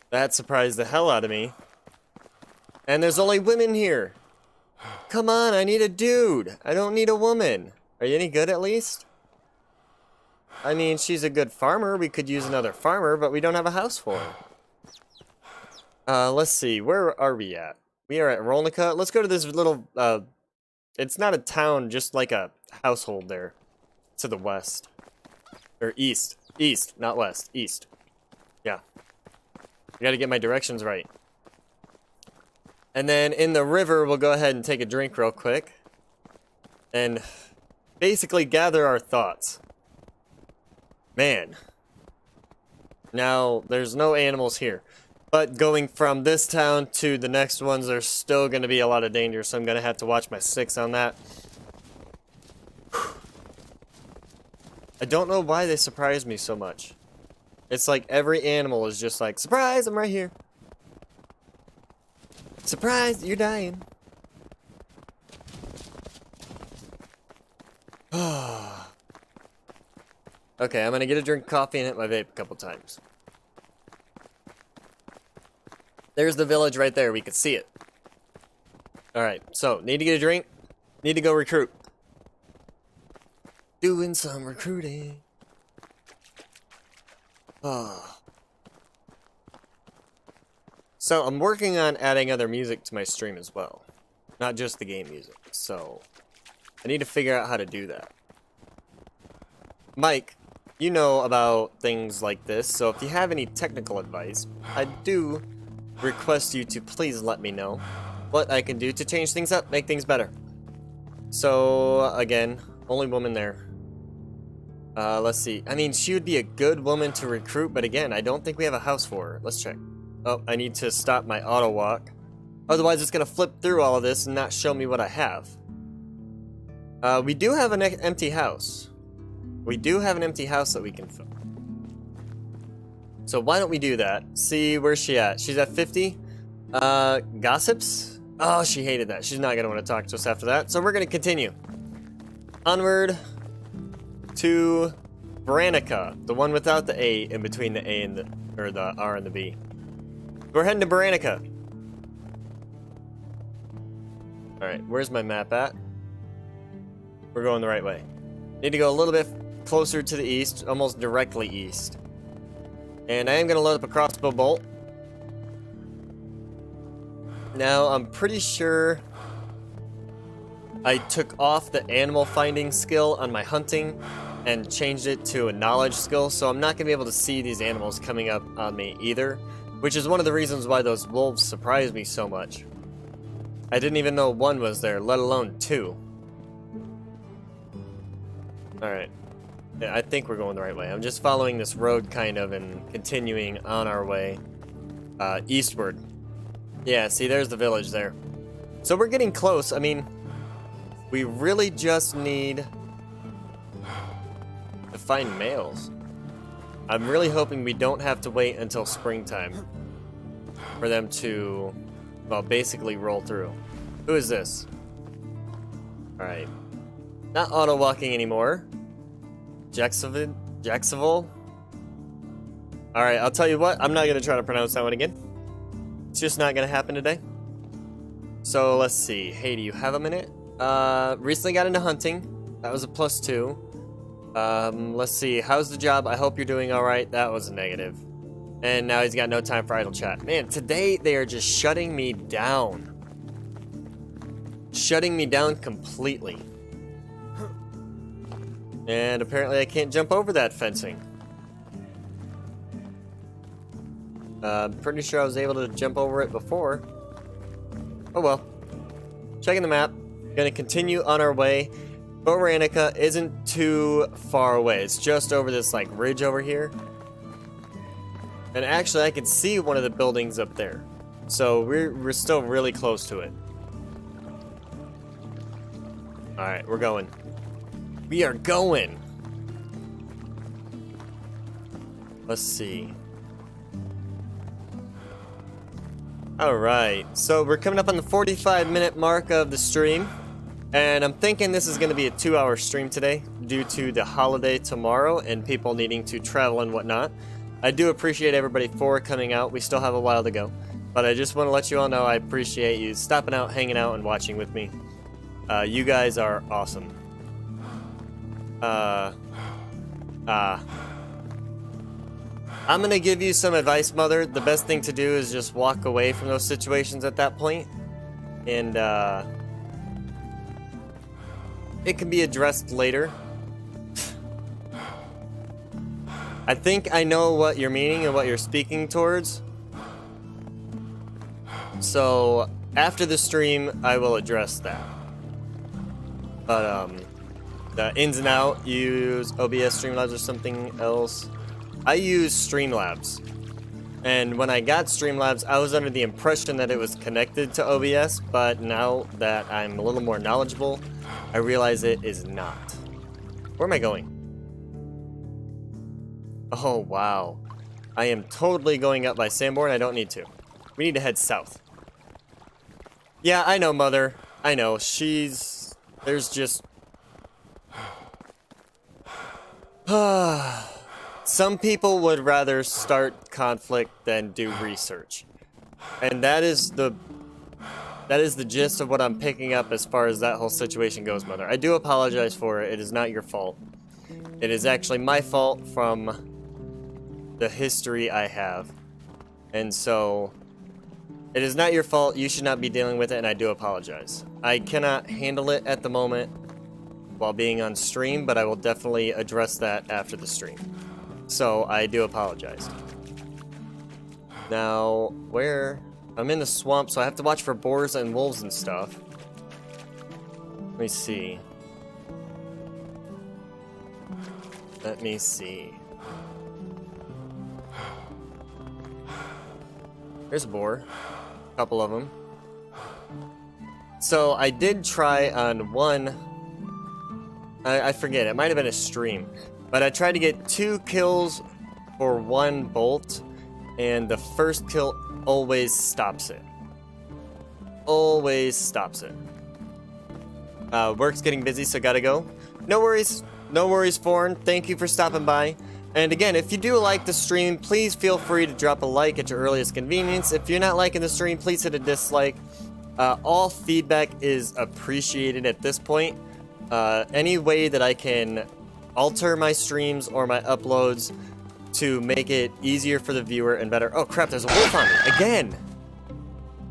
S1: That surprised the hell out of me. And there's only women here. Come on, I need a dude. I don't need a woman. Are you any good at least? I mean, she's a good farmer. We could use another farmer, but we don't have a house for her. Let's see. Where are we at? We are at Rolnica. Let's go to this little, it's not a town, just like a household there. To the west. Or east. East, not west. East. Yeah. I gotta get my directions right. And then in the river, we'll go ahead and take a drink real quick. And basically gather our thoughts. Man. Now, there's no animals here. But going from this town to the next ones, there's still going to be a lot of danger, so I'm going to have to watch my six on that. I don't know why they surprise me so much. It's like every animal is just like, surprise, I'm right here. Surprise, you're dying. Okay, I'm gonna get a drink of coffee and hit my vape a couple times. There's the village right there, we can see it. Alright, so, need to get a drink, need to go recruit. Doing some recruiting. So, I'm working on adding other music to my stream as well. Not just the game music, so I need to figure out how to do that. Mike, you know about things like this, so if you have any technical advice, I do request you to please let me know what I can do to change things up, make things better. So, again, only woman there. Let's see. I mean, she would be a good woman to recruit, but again, I don't think we have a house for her. Let's check. Oh, I need to stop my auto walk. Otherwise, it's going to flip through all of this and not show me what I have. We do have an empty house. We do have an empty house that we can fill. So why don't we do that? See, where's she at? She's at 50. Gossips? Oh, she hated that. She's not going to want to talk to us after that. So we're going to continue. Onward to Branica. The one without the A in between the A and the, or the R and the B. We're heading to Branica. Alright, where's my map at? We're going the right way. Need to go a little bit closer to the east, almost directly east. And I am going to load up a crossbow bolt. Now, I'm pretty sure I took off the animal finding skill on my hunting and changed it to a knowledge skill, so I'm not going to be able to see these animals coming up on me either, which is one of the reasons why those wolves surprised me so much. I didn't even know one was there, let alone two. Alright. Yeah, I think we're going the right way. I'm just following this road kind of and continuing on our way eastward. Yeah, see, there's the village there. So we're getting close. I mean, we really just need to find males. I'm really hoping we don't have to wait until springtime for them to, well, basically roll through. Who is this? Alright. Not auto-walking anymore. Jacksonville? Alright, I'll tell you what, I'm not going to try to pronounce that one again. It's just not going to happen today. So, let's see. Hey, do you have a minute? Recently got into hunting. That was a +2. Let's see. How's the job? I hope you're doing alright. That was a negative. And now he's got no time for idle chat. Man, today they are just shutting me down. Shutting me down completely. And apparently I can't jump over that fencing. Pretty sure I was able to jump over it before. Oh well. Checking the map. Gonna continue on our way. Boranica isn't too far away. It's just over this like ridge over here. And actually I can see one of the buildings up there. So we're still really close to it. Alright, we're going. We are going! Let's see. Alright, so we're coming up on the 45-minute mark of the stream. And I'm thinking this is going to be a 2-hour stream today due to the holiday tomorrow and people needing to travel and whatnot. I do appreciate everybody for coming out. We still have a while to go. But I just want to let you all know I appreciate you stopping out, hanging out, and watching with me. You guys are awesome. I'm gonna give you some advice, Mother. The best thing to do is just walk away from those situations at that point. And, it can be addressed later. I think I know what you're meaning and what you're speaking towards. So, after the stream, I will address that. But, the ins and out, you use OBS, Streamlabs, or something else. I use Streamlabs. And when I got Streamlabs, I was under the impression that it was connected to OBS, but now that I'm a little more knowledgeable, I realize it is not. Where am I going? Oh, wow. I am totally going up by Sanborn. I don't need to. We need to head south. Yeah, I know, Mother. I know. There's just... Some people would rather start conflict than do research. And that is the gist of what I'm picking up as far as that whole situation goes, Mother. I do apologize for it. It is not your fault. It is actually my fault from the history I have. And so, it is not your fault. You should not be dealing with it, and I do apologize. I cannot handle it at the moment while being on stream, but I will definitely address that after the stream. So, I do apologize. Now, where... I'm in the swamp, so I have to watch for boars and wolves and stuff. Let me see. Let me see. There's a boar. A couple of them. So, I did try on one... I forget, it might have been a stream. But I tried to get 2 kills for 1 bolt, and the first kill always stops it. Always stops it. Work's getting busy, so gotta go. No worries. No worries, Foreign. Thank you for stopping by. And again, if you do like the stream, please feel free to drop a like at your earliest convenience. If you're not liking the stream, please hit a dislike. All feedback is appreciated at this point. Any way that I can alter my streams or my uploads to make it easier for the viewer and better. Oh crap, there's a wolf on me again.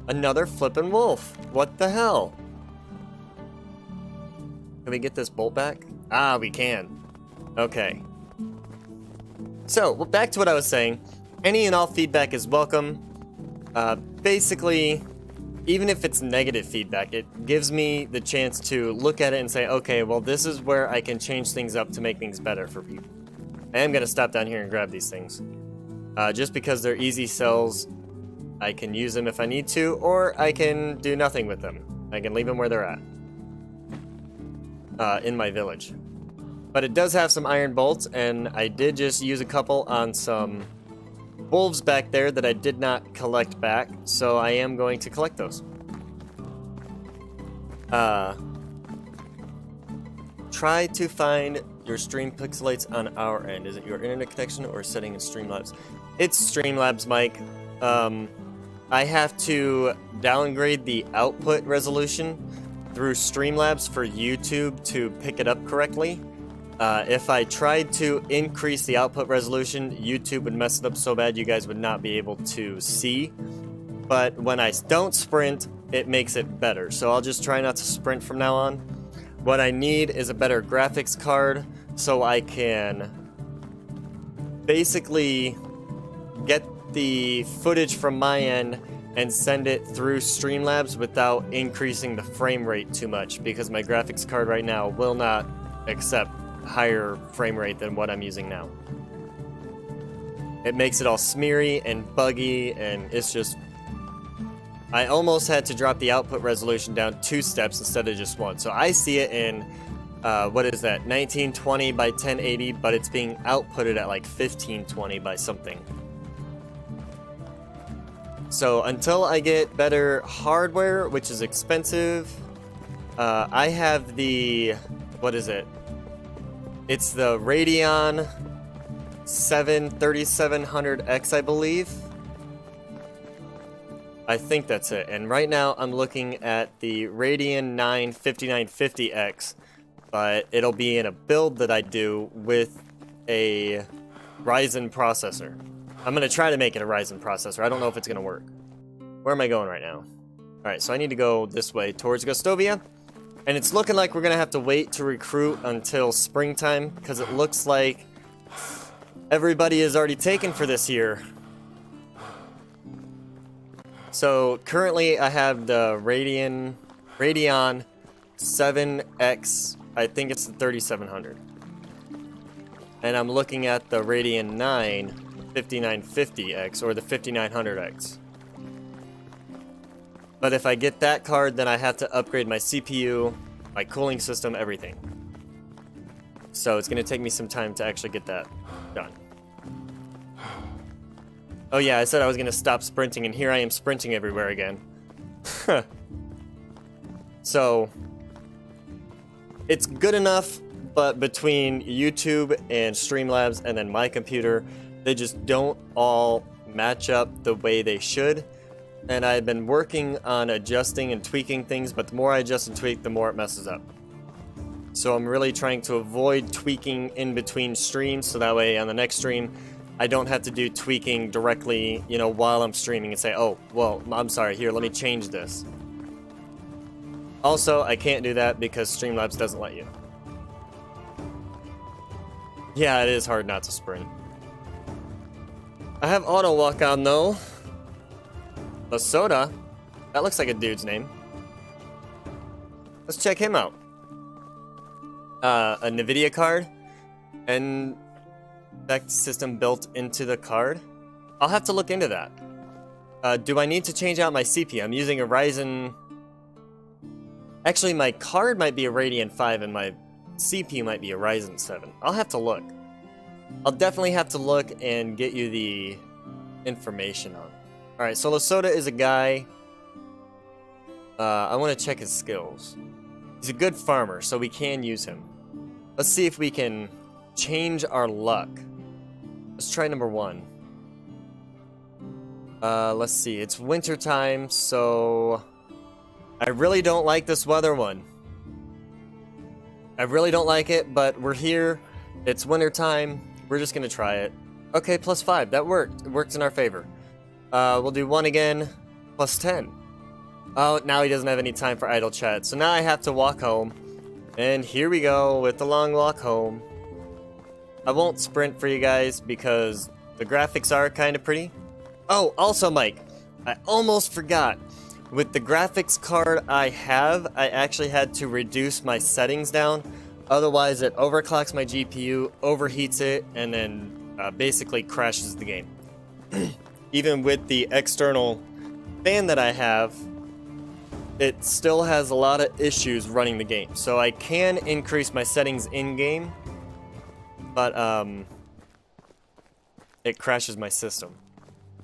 S1: Another flippin' wolf. What the hell? Can we get this bolt back? Ah, we can. Okay. So, well, back to what I was saying. Any and all feedback is welcome. Basically, even if it's negative feedback, it gives me the chance to look at it and say, okay, well, this is where I can change things up to make things better for people. I am going to stop down here and grab these things. Just because they're easy sells, I can use them if I need to, or I can do nothing with them. I can leave them where they're at. In my village. But it does have some iron bolts, and I did just use a couple on some wolves back there that I did not collect back, so I am going to collect those. Try to find your stream pixelates on our end. Is it your internet connection or setting in Streamlabs? It's Streamlabs, Mike. I have to downgrade the output resolution through Streamlabs for YouTube to pick it up correctly. If I tried to increase the output resolution, YouTube would mess it up so bad you guys would not be able to see. But when I don't sprint, it makes it better. So I'll just try not to sprint from now on. What I need is a better graphics card so I can basically get the footage from my end and send it through Streamlabs without increasing the frame rate too much, because my graphics card right now will not accept higher frame rate than what I'm using now. It makes it all smeary and buggy, and it's just... I almost had to drop the output resolution down 2 steps instead of just 1. So I see it in, what is that, 1920 by 1080, but it's being outputted at like 1520 by something. So until I get better hardware, which is expensive, I have the, what is it? It's the Radeon 3700X, I believe. I think that's it. And right now I'm looking at the Radeon 9 5950X, but it'll be in a build that I do with a Ryzen processor. I'm going to try to make it a Ryzen processor. I don't know if it's going to work. Where am I going right now? Alright, so I need to go this way towards Gostovia. And it's looking like we're going to have to wait to recruit until springtime, because it looks like everybody is already taken for this year. So currently I have the Radeon 7X, I think it's the 3700. And I'm looking at the Radeon 9 5950X or the 5900X. But if I get that card, then I have to upgrade my CPU, my cooling system, everything. So it's going to take me some time to actually get that done. Oh yeah, I said I was going to stop sprinting, and here I am sprinting everywhere again. So, it's good enough, but between YouTube and Streamlabs and then my computer, they just don't all match up the way they should. And I've been working on adjusting and tweaking things, but the more I adjust and tweak, the more it messes up. So I'm really trying to avoid tweaking in between streams, so that way on the next stream, I don't have to do tweaking directly, you know, while I'm streaming and say, oh, well, I'm sorry, here, let me change this. Also, I can't do that because Streamlabs doesn't let you. Yeah, it is hard not to sprint. I have auto walk on though. Soda? That looks like a dude's name. Let's check him out. A NVIDIA card and that system built into the card. I'll have to look into that. Do I need to change out my CPU? I'm using a Ryzen... Actually, my card might be a Radeon 5 and my CPU might be a Ryzen 7. I'll have to look. I'll definitely have to look and get you the information on. Alright, so Soda is a guy. I want to check his skills. He's a good farmer, so we can use him. Let's see if we can change our luck. Let's try number 1. Let's see. It's winter time, so I really don't like this weather one. I really don't like it, but we're here. It's winter time. We're just gonna try it. Okay, +5. That worked. It worked in our favor. We'll do 1 again. +10. Oh, now he doesn't have any time for idle chat. So now I have to walk home. And here we go with the long walk home. I won't sprint for you guys because the graphics are kind of pretty. Oh, also, Mike, I almost forgot. With the graphics card I have, I actually had to reduce my settings down. Otherwise, it overclocks my GPU, overheats it, and then basically crashes the game. Even with the external fan that I have, it still has a lot of issues running the game. So I can increase my settings in-game, but it crashes my system.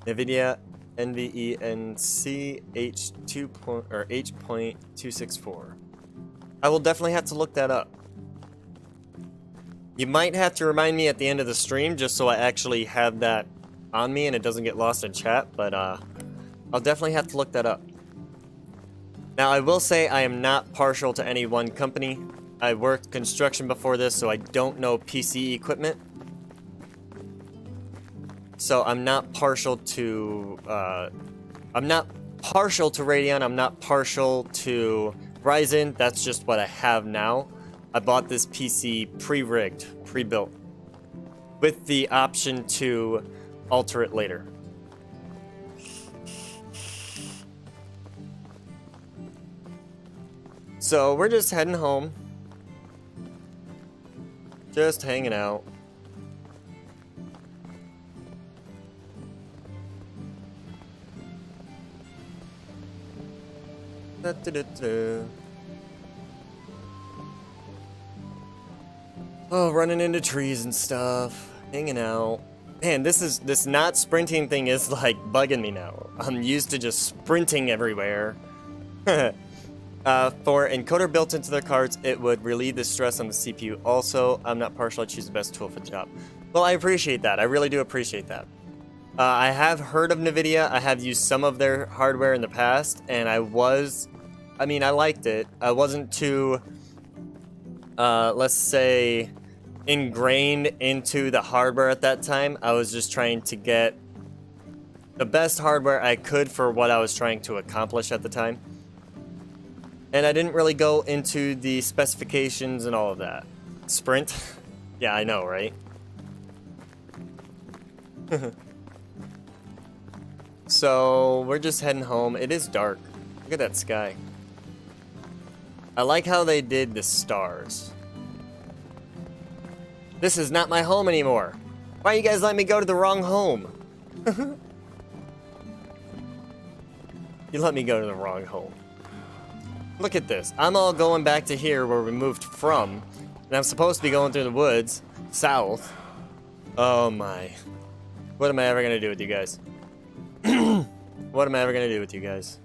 S1: NVIDIA NVENC H.264. I will definitely have to look that up. You might have to remind me at the end of the stream just so I actually have that on me and it doesn't get lost in chat, but I'll definitely have to look that up. Now, I will say I am not partial to any one company. I worked construction before this, so I don't know PC equipment. So I'm not partial to Radeon, I'm not partial to Ryzen. That's just what I have now. I bought this PC pre-rigged, pre-built, with the option to alter it later. So we're just heading home. Just hanging out. Oh, running into trees and stuff. Hanging out. Man, this not sprinting thing is like bugging me now. I'm used to just sprinting everywhere. For encoder built into their cards, it would relieve the stress on the CPU. Also, I'm not partial, I choose the best tool for the job. Well, I appreciate that. I really do appreciate that. I have heard of NVIDIA. I have used some of their hardware in the past, and I liked it. I wasn't too, let's say, ingrained into the hardware at that time. I was just trying to get the best hardware I could for what I was trying to accomplish at the time. And I didn't really go into the specifications and all of that. Sprint? Yeah, I know, right? So, we're just heading home. It is dark. Look at that sky. I like how they did the stars. This is not my home anymore. Why you guys let me go to the wrong home? You let me go to the wrong home. Look at this. I'm all going back to here where we moved from. And I'm supposed to be going through the woods. South. Oh my. What am I ever going to do with you guys? What am I ever going to do with you guys?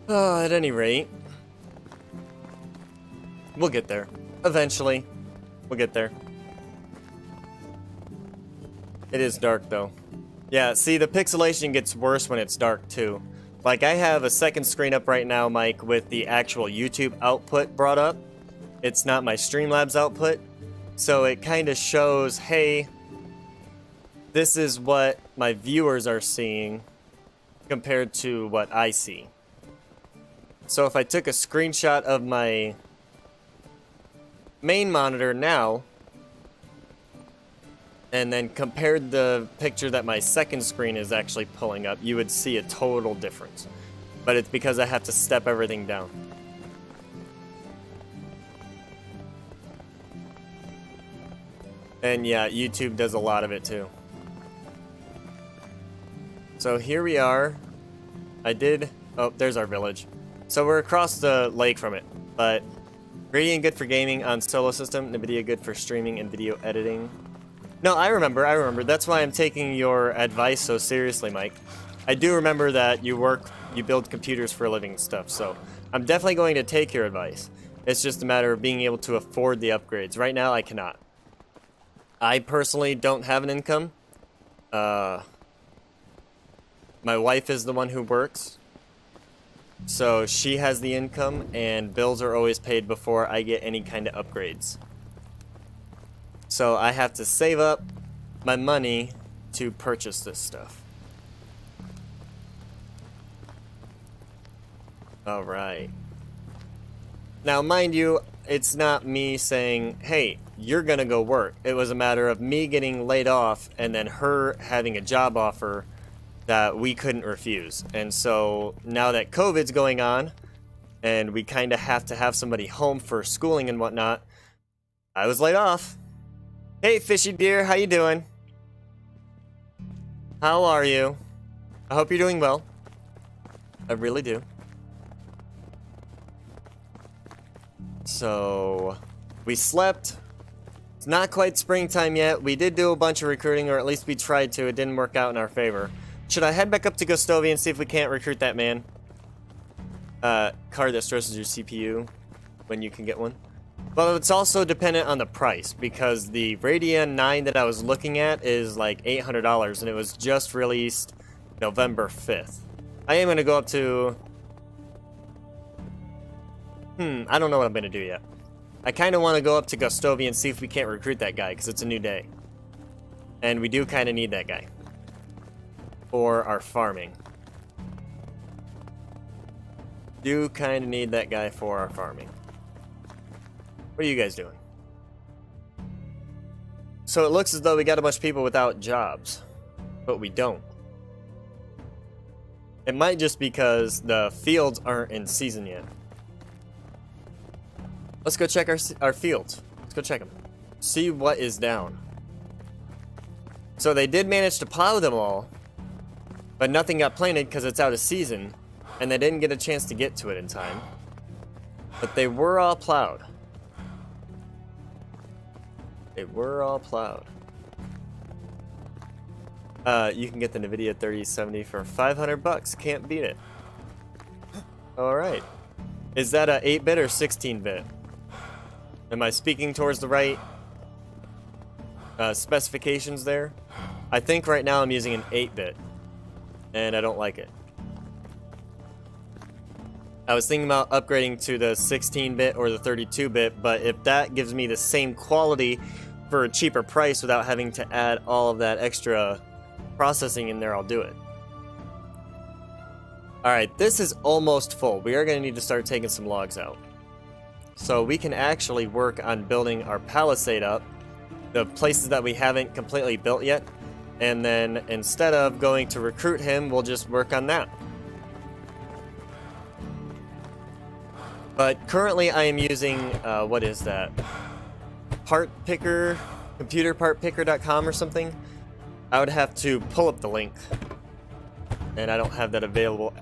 S1: At any rate. We'll get there. Eventually. We'll get there. It is dark, though. Yeah, see, the pixelation gets worse when it's dark, too. Like, I have a second screen up right now, Mike, with the actual YouTube output brought up. It's not my Streamlabs output. So it kind of shows, hey, this is what my viewers are seeing compared to what I see. So if I took a screenshot of my main monitor now and then compared the picture that my second screen is actually pulling up, you would see a total difference. But it's because I have to step everything down. And yeah, YouTube does a lot of it too. So here we are. Oh, there's our village. So we're across the lake from it, but Gradient good for gaming on solo system, NVIDIA good for streaming and video editing. No, I remember. That's why I'm taking your advice so seriously, Mike. I do remember that you build computers for a living and stuff, so I'm definitely going to take your advice. It's just a matter of being able to afford the upgrades. Right now, I cannot. I personally don't have an income. My wife is the one who works. So she has the income, and bills are always paid before I get any kind of upgrades. So I have to save up my money to purchase this stuff. Alright. Now, mind you, it's not me saying, hey, you're gonna go work. It was a matter of me getting laid off and then her having a job offer that we couldn't refuse. And so now that COVID's going on and we kind of have to have somebody home for schooling and whatnot, I was laid off. Hey, fishy dear, how you doing? How are you? I hope you're doing well. I really do. So, we slept. It's not quite springtime yet. We did do a bunch of recruiting, or at least we tried to. It didn't work out in our favor. Should I head back up to Gostovia and see if we can't recruit that man? Card that stresses your CPU when you can get one. Well, it's also dependent on the price, because the Radeon 9 that I was looking at is like $800, and it was just released November 5th. I am going to go up to... I don't know what I'm going to do yet. I kind of want to go up to Gostovia and see if we can't recruit that guy, because it's a new day. And we do kind of need that guy for our farming. Do kind of need that guy for our farming. What are you guys doing? So it looks as though we got a bunch of people without jobs, but we don't. It might just because the fields aren't in season yet. Let's go check our fields. Let's go check them. See what is down. So they did manage to plow them all, but nothing got planted because it's out of season, and they didn't get a chance to get to it in time. But they were all plowed. They were all plowed. You can get the NVIDIA 3070 for 500 bucks. Can't beat it. All right. Is that a 8-bit or 16-bit? Am I speaking towards the right specifications there? I think right now I'm using an 8-bit, and I don't like it. I was thinking about upgrading to the 16-bit or the 32-bit, but if that gives me the same quality for a cheaper price without having to add all of that extra processing in there, I'll do it. Alright, this is almost full. We are going to need to start taking some logs out. So we can actually work on building our palisade up, the places that we haven't completely built yet, and then instead of going to recruit him, we'll just work on that. But currently I am using, what is that? Part Picker, computerpartpicker.com or something. I would have to pull up the link, and I don't have that available,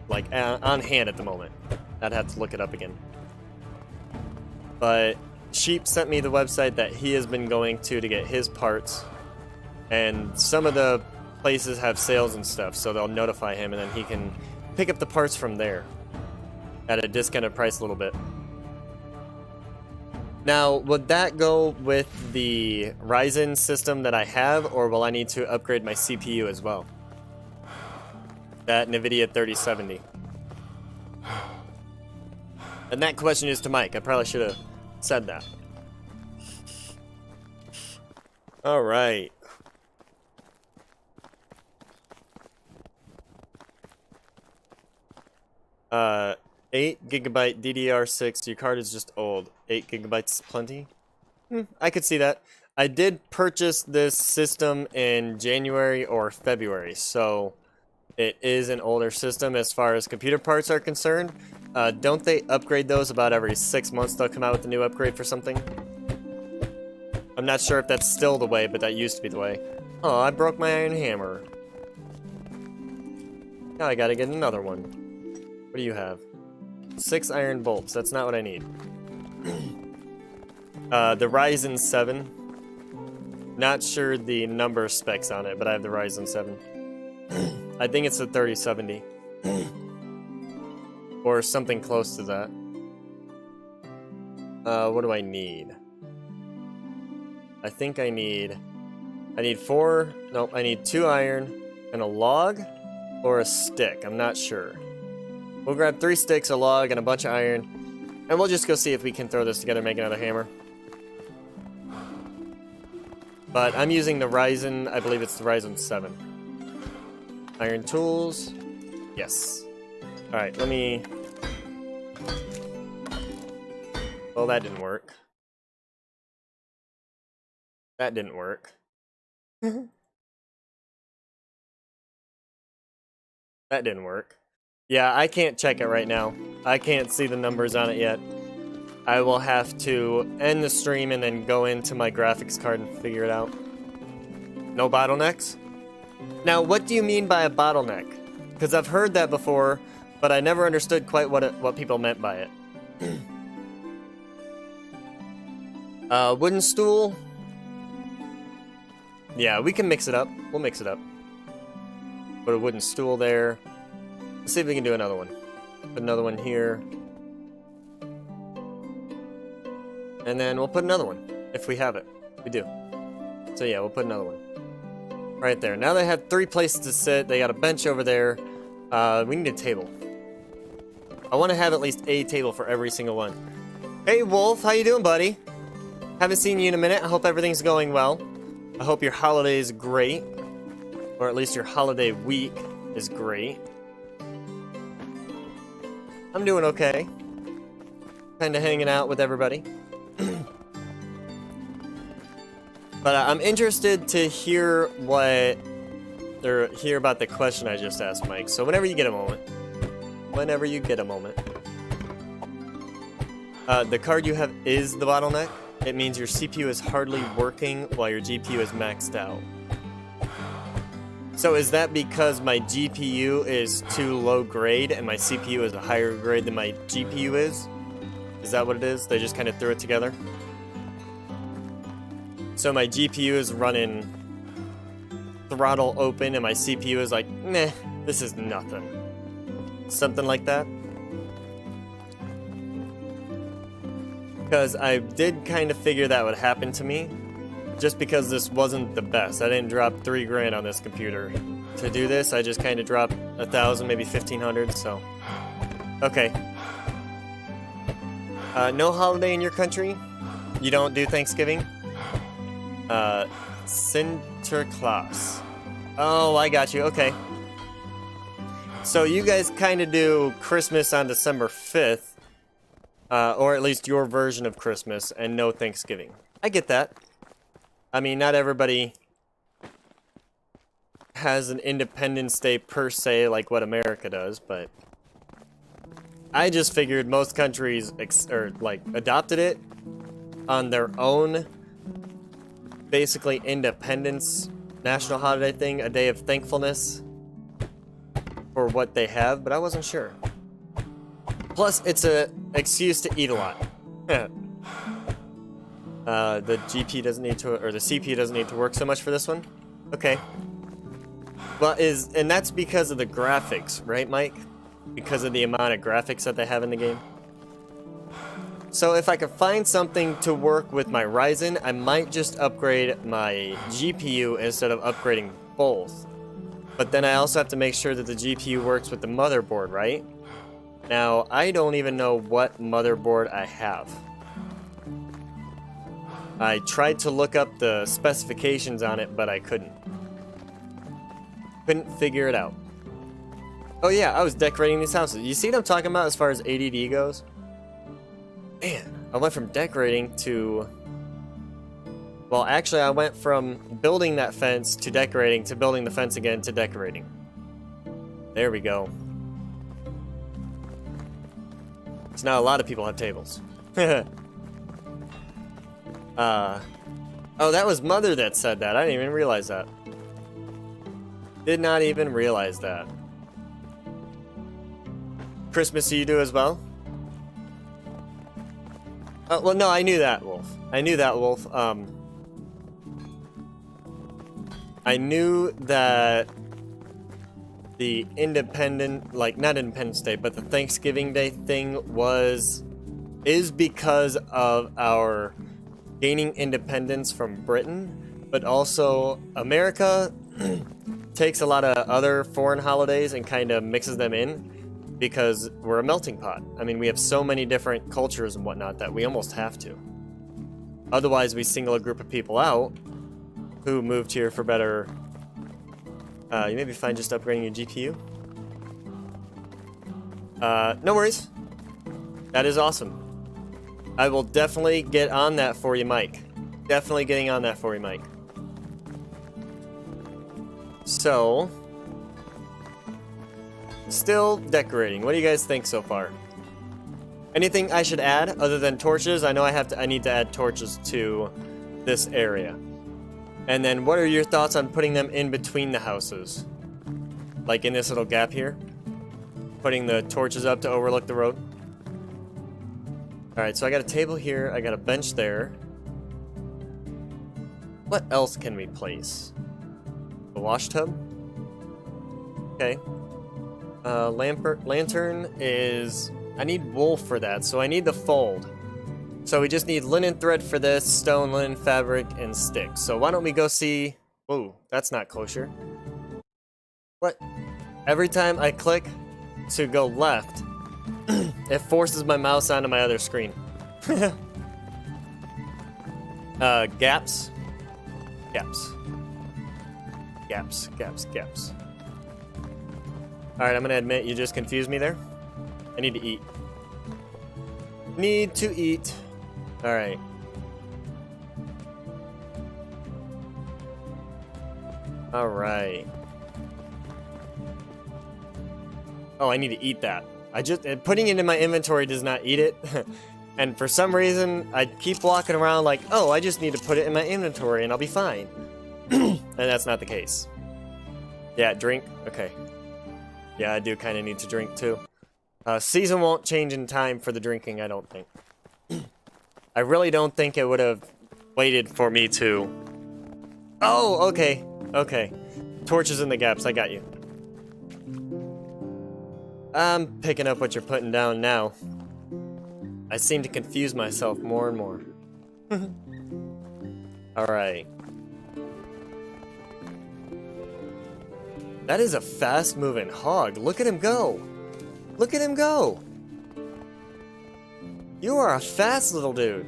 S1: like, on hand at the moment. I'd have to look it up again. But Sheep sent me the website that he has been going to get his parts, and some of the places have sales and stuff, so they'll notify him, and then he can pick up the parts from there at a discounted price a little bit. Now, would that go with the Ryzen system that I have, or will I need to upgrade my CPU as well? That NVIDIA 3070. And that question is to Mike. I probably should have said that. Alright. Uh... 8GB DDR6, your card is just old. 8GB is plenty? I could see that. I did purchase this system in January or February, so it is an older system as far as computer parts are concerned. Don't they upgrade those about every 6 months? They'll come out with a new upgrade for something? I'm not sure if that's still the way, but that used to be the way. Oh, I broke my iron hammer. Now I gotta get another one. What do you have? 6 iron bolts. That's not what I need. The Ryzen 7. Not sure the number specs on it, but I have the Ryzen 7. I think it's the 3070. Or something close to that. What do I need? I think I need 4... Nope, I need 2 iron and a log or a stick. I'm not sure. We'll grab 3 sticks, a log, and a bunch of iron, and we'll just go see if we can throw this together and make another hammer. But I'm using the Ryzen, I believe it's the Ryzen 7. Iron tools. Yes. Alright, let me Well, that didn't work. That didn't work. That didn't work. Yeah, I can't check it right now. I can't see the numbers on it yet. I will have to end the stream and then go into my graphics card and figure it out. No bottlenecks? Now, what do you mean by a bottleneck? Because I've heard that before, but I never understood quite what people meant by it. Wooden stool? Yeah, we can mix it up. We'll mix it up. Put a wooden stool there. Let's see if we can do another one. Put another one here. And then we'll put another one, if we have it. We do. So yeah, we'll put another one. Right there. Now they have 3 places to sit. They got a bench over there. We need a table. I want to have at least a table for every single one. Hey, Wolf. How you doing, buddy? Haven't seen you in a minute. I hope everything's going well. I hope your holiday is great. Or at least your holiday week is great. I'm doing okay. Kinda hanging out with everybody. But I'm interested to hear hear about the question I just asked, Mike. So whenever you get a moment. Whenever you get a moment. The card you have is the bottleneck. It means your CPU is hardly working while your GPU is maxed out. So is that because my GPU is too low grade and my CPU is a higher grade than my GPU is? Is that what it is? They just kind of threw it together? So my GPU is running throttle open and my CPU is like, meh, this is nothing. Something like that? Because I did kind of figure that would happen to me, just because this wasn't the best. I didn't drop 3 grand on this computer to do this. I just kind of dropped 1,000, maybe 1,500. So, okay. No holiday in your country? You don't do Thanksgiving? Sinterklaas. Oh, I got you. Okay. So you guys kind of do Christmas on December 5th. Or at least your version of Christmas, and no Thanksgiving. I get that. I mean, not everybody has an Independence Day per se like what America does, but I just figured most countries adopted it on their own, basically independence national holiday thing, a day of thankfulness for what they have, but I wasn't sure. Plus, it's an excuse to eat a lot. The GP doesn't need to, or the CPU doesn't need to work so much for this one. Okay. Well, and that's because of the graphics, right, Mike? Because of the amount of graphics that they have in the game. So if I could find something to work with my Ryzen, I might just upgrade my GPU instead of upgrading both. But then I also have to make sure that the GPU works with the motherboard, right? Now, I don't even know what motherboard I have. I tried to look up the specifications on it, but I couldn't. Couldn't figure it out. Oh yeah, I was decorating these houses. You see what I'm talking about as far as ADD goes? Man, I went from decorating to... Well, actually, I went from building that fence to decorating to building the fence again to decorating. There we go. So now a lot of people have tables. Oh, that was Mother that said that. I didn't even realize that. Did not even realize that. Christmas you do as well? Well, no, I knew that, Wolf. I knew that, Wolf. I knew that the independent, like, not Independence Day, but the Thanksgiving Day thing is because of our gaining independence from Britain, but also America takes a lot of other foreign holidays and kind of mixes them in because we're a melting pot. I mean, we have so many different cultures and whatnot that we almost have to. Otherwise, we single a group of people out who moved here for better. You may be fine just upgrading your GPU. No worries. That is awesome. I will definitely get on that for you, Mike. Definitely getting on that for you, Mike. So, still decorating. What do you guys think so far? Anything I should add other than torches? I know I need to add torches to this area. And then what are your thoughts on putting them in between the houses? Like in this little gap here? Putting the torches up to overlook the road? Alright, so I got a table here, I got a bench there. What else can we place? A wash tub? Okay. Lantern is... I need wool for that, so I need the fold. So we just need linen thread for this, stone, linen, fabric, and sticks. So why don't we go see... Whoa, that's not kosher. What? Every time I click to go left, it forces my mouse onto my other screen. Gaps. Gaps. Gaps, gaps, gaps. Alright, I'm gonna admit you just confused me there. I need to eat. Need to eat. Alright. Alright. Oh, I need to eat that. Putting it in my inventory does not eat it. And for some reason, I keep walking around like, oh, I just need to put it in my inventory and I'll be fine. And that's not the case. Yeah, drink. Okay. Yeah, I do kind of need to drink too. Season won't change in time for the drinking, I don't think. I really don't think it would have waited for me to... Oh, okay. Okay. Torches in the gaps, I got you. I'm picking up what you're putting down now. I seem to confuse myself more and more. Alright. That is a fast-moving hog. Look at him go. Look at him go. You are a fast little dude.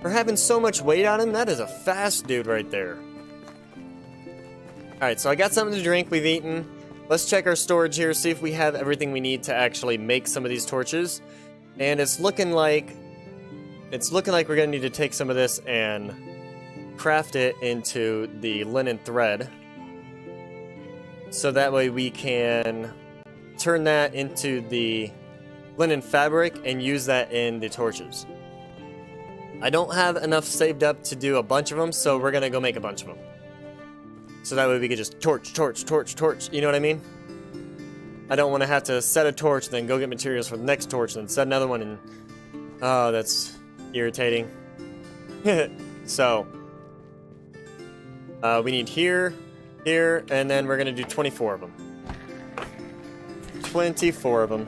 S1: For having so much weight on him, that is a fast dude right there. Alright, so I got something to drink. We've eaten. Let's check our storage here, see if we have everything we need to actually make some of these torches. And it's looking like we're gonna need to take some of this and craft it into the linen thread. So that way we can turn that into the linen fabric and use that in the torches. I don't have enough saved up to do a bunch of them, so we're gonna go make a bunch of them. So that way we could just torch, torch, torch, torch, you know what I mean? I don't want to have to set a torch, then go get materials for the next torch, then set another one, and... Oh, that's irritating. So... we need here, here, and then we're gonna do 24 of them. 24 of them.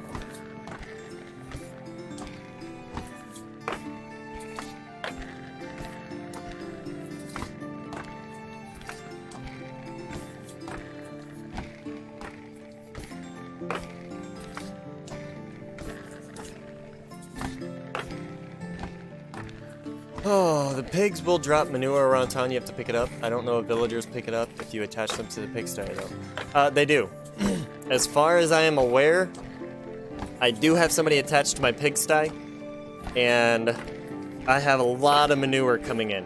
S1: Oh, the pigs will drop manure around town. You have to pick it up. I don't know if villagers pick it up if you attach them to the pigsty, though. They do. As far as I am aware, I do have somebody attached to my pigsty, and I have a lot of manure coming in.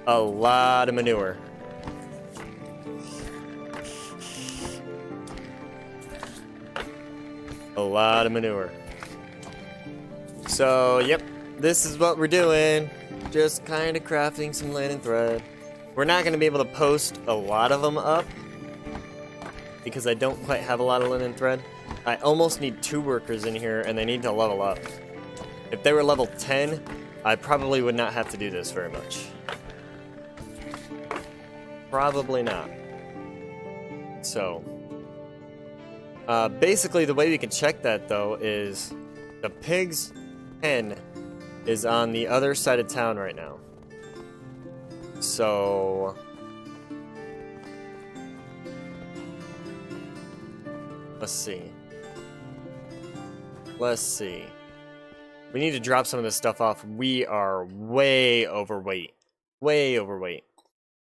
S1: A lot of manure. A lot of manure. So, yep, this is what we're doing. Just kind of crafting some linen thread. We're not going to be able to post a lot of them up because I don't quite have a lot of linen thread. I almost need 2 workers in here, and they need to level up. If they were level 10, I probably would not have to do this very much. Probably not. So, basically the way we can check that, though, is the pig's pen is on the other side of town right now. So... let's see. Let's see. We need to drop some of this stuff off. We are way overweight. Way overweight.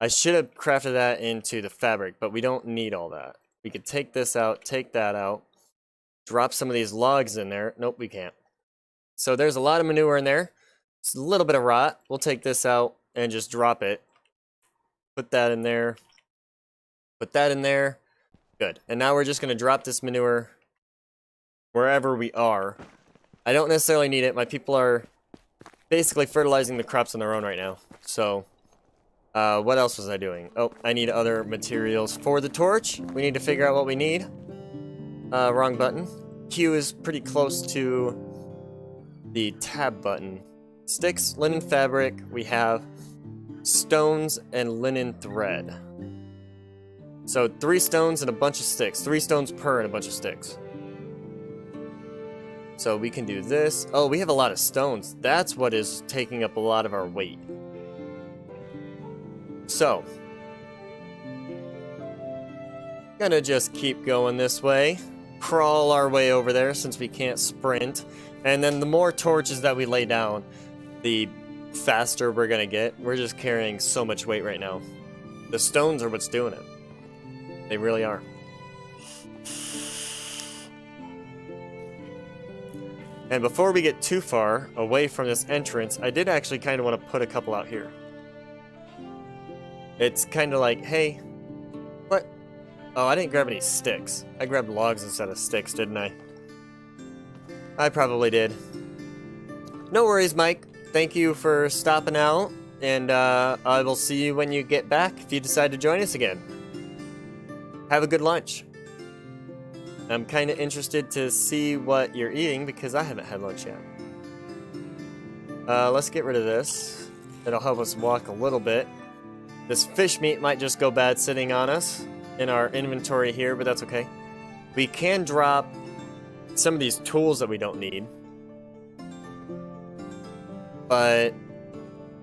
S1: I should have crafted that into the fabric, but we don't need all that. We could take this out, take that out, drop some of these logs in there. Nope, we can't. So there's a lot of manure in there. It's a little bit of rot. We'll take this out and just drop it. Put that in there. Put that in there. Good. And now we're just going to drop this manure wherever we are. I don't necessarily need it. My people are basically fertilizing the crops on their own right now. So, what else was I doing? Oh, I need other materials for the torch. We need to figure out what we need. Wrong button. Q is pretty close to the tab button. Sticks, linen fabric. We have stones and linen thread. So 3 stones and a bunch of sticks. 3 stones per and a bunch of sticks. So we can do this. Oh, we have a lot of stones. That's what is taking up a lot of our weight. So, gonna just keep going this way. Crawl our way over there since we can't sprint. And then the more torches that we lay down, the faster we're gonna get. We're just carrying so much weight right now. The stones are what's doing it. They really are. And before we get too far away from this entrance, I did actually kind of want to put a couple out here. It's kind of like, hey, what? Oh, I didn't grab any sticks. I grabbed logs instead of sticks, didn't I? I probably did. No worries, Mike. Thank you for stopping out, and I will see you when you get back if you decide to join us again. Have a good lunch. I'm kind of interested to see what you're eating because I haven't had lunch yet. Let's get rid of this. It'll help us walk a little bit. This fish meat might just go bad sitting on us in our inventory here, but that's okay. We can drop some of these tools that we don't need. But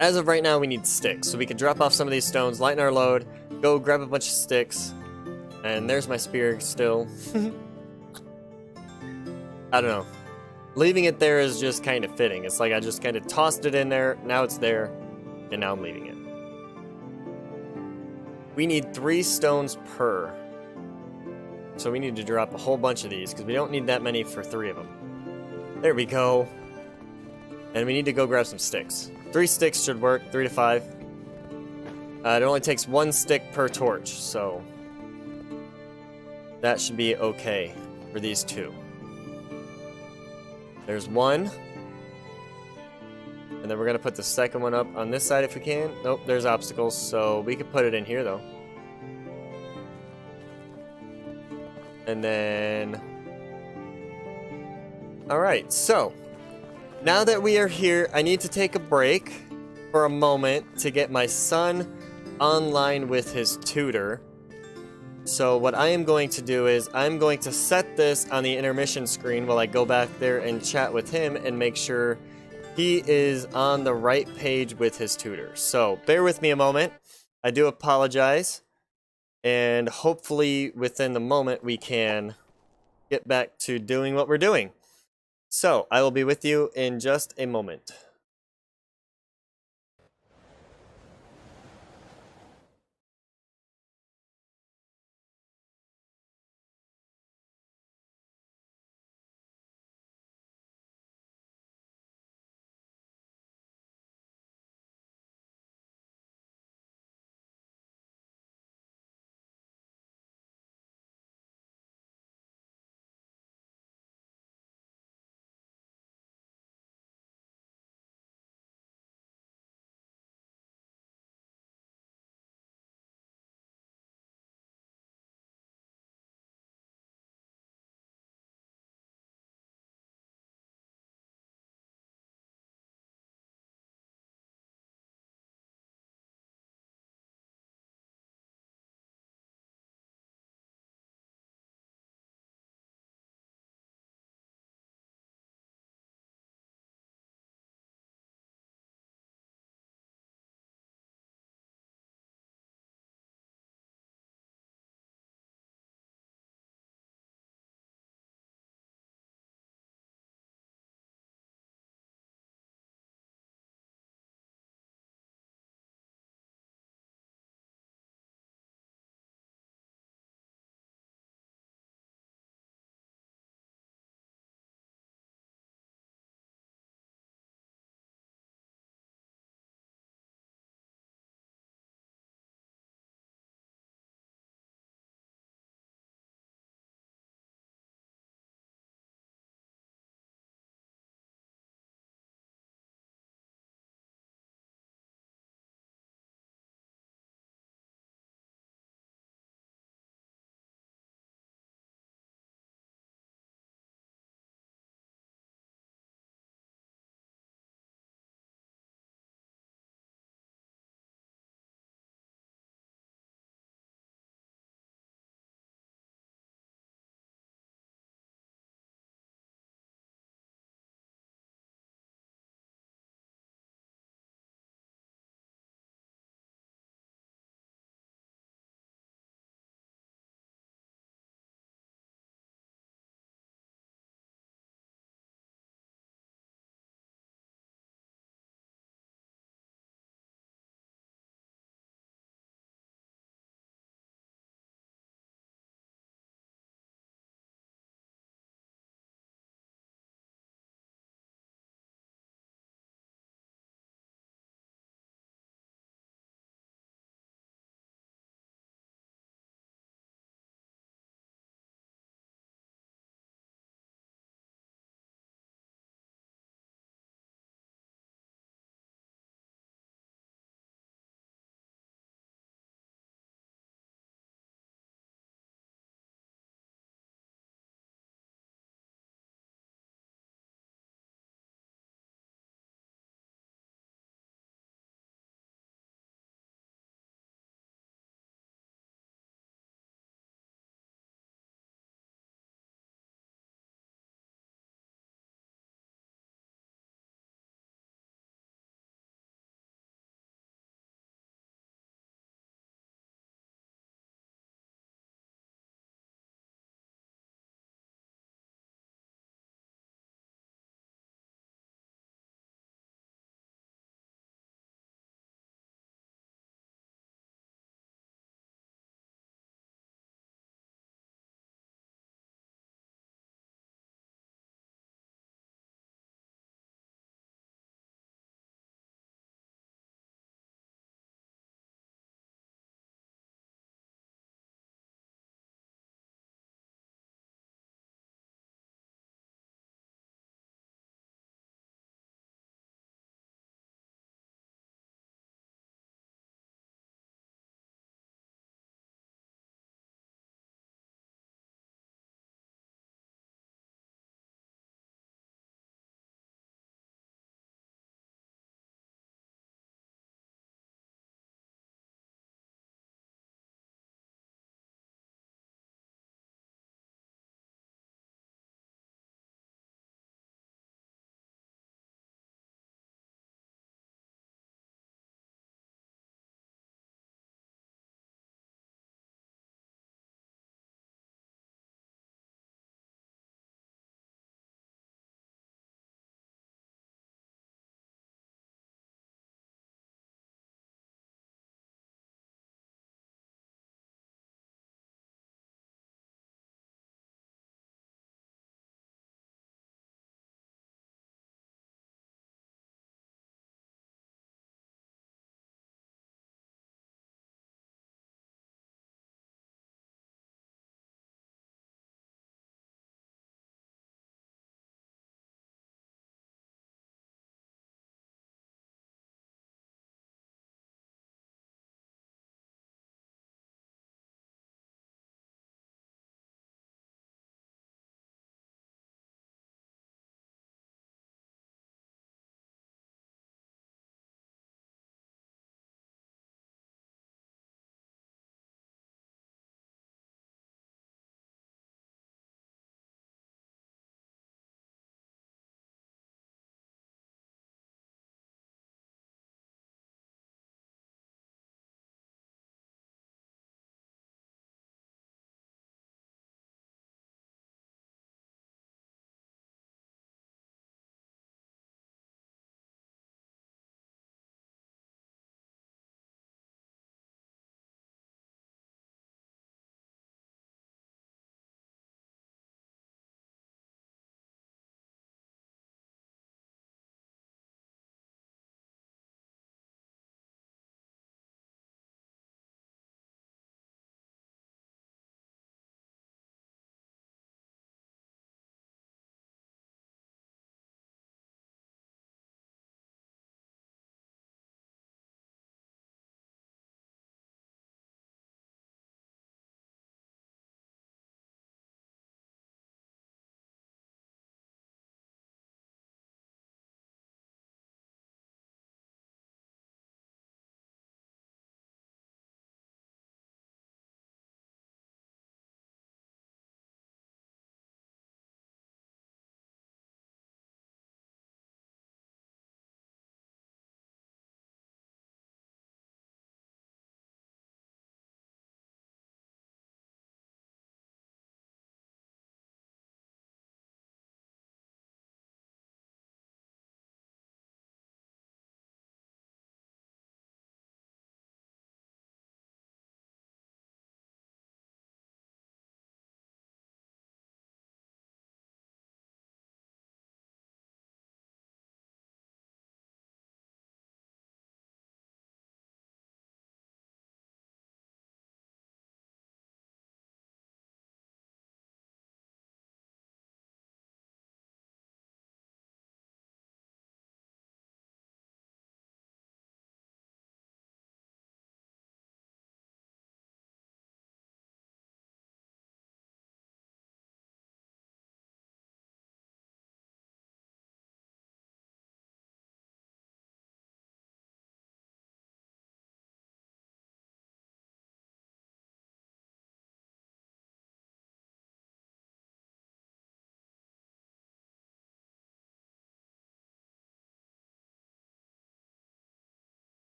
S1: as of right now, we need sticks. So we can drop off some of these stones, lighten our load, go grab a bunch of sticks. And there's my spear still. I don't know. Leaving it there is just kind of fitting. It's like I just kind of tossed it in there, now it's there, and now I'm leaving it. We need 3 stones per. So we need to drop a whole bunch of these, because we don't need that many for 3 of them. There we go. And we need to go grab some sticks. 3 sticks should work, 3 to 5. It only takes 1 stick per torch, so that should be okay for these 2. There's 1. And then we're going to put the second one up on this side if we can. Nope, there's obstacles, so we could put it in here though. And then... Alright, so now that we are here, I need to take a break for a moment to get my son online with his tutor. So what I am going to do is I'm going to set this on the intermission screen while I go back there and chat with him and make sure he is on the right page with his tutor. So bear with me a moment. I do apologize. And hopefully within the moment we can get back to doing what we're doing. So I will be with you in just a moment.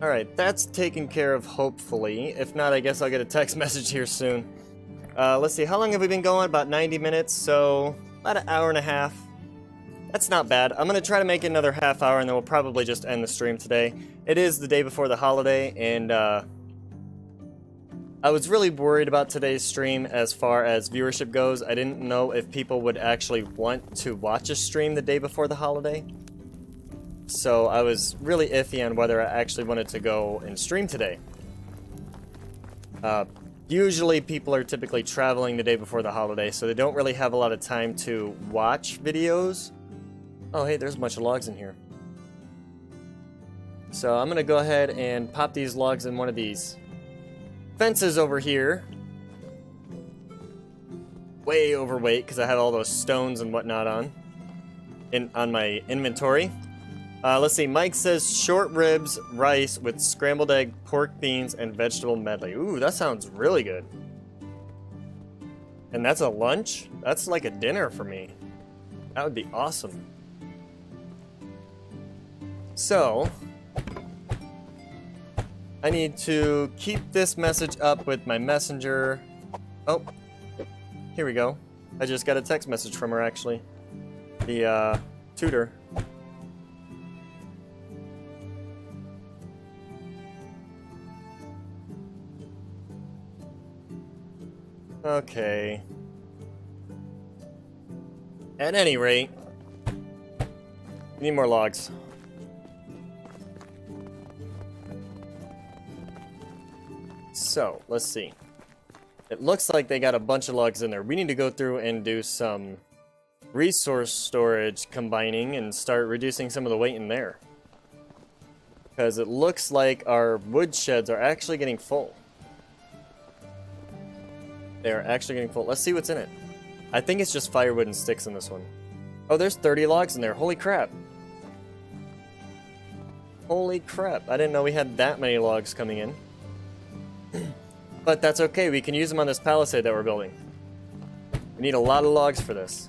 S1: Alright, that's taken care of, hopefully. If not, I guess I'll get a text message here soon. Let's see, how long have we been going? About 90 minutes, so about an hour and a half. That's not bad. I'm gonna try to make it another half hour, and then we'll probably just end the stream today. It is the day before the holiday, and I was really worried about today's stream as far as viewership goes. I didn't know if people would actually want to watch a stream the day before the holiday. So I was really iffy on whether I actually wanted to go and stream today. Usually people are typically traveling the day before the holiday, so they don't really have a lot of time to watch videos. Oh hey, there's a bunch of logs in here. So I'm gonna go ahead and pop these logs in one of these fences over here. Way overweight because I have all those stones and whatnot on my inventory. Let's see, Mike says short ribs, rice with scrambled egg, pork beans, and vegetable medley. Ooh, that sounds really good. And that's a lunch? That's like a dinner for me. That would be awesome. So, I need to keep this message up with my messenger. Oh, here we go. I just got a text message from her, actually. The, tutor. Okay. At any rate, we need more logs. So, let's see. It looks like they got a bunch of logs in there. We need to go through and do some resource storage combining and start reducing some of the weight in there. Because it looks like our wood sheds are actually getting full. They are actually getting full. Let's see what's in it. I think it's just firewood and sticks in this one. Oh, there's 30 logs in there. Holy crap. Holy crap. I didn't know we had that many logs coming in. But that's okay. We can use them on this palisade that we're building. We need a lot of logs for this.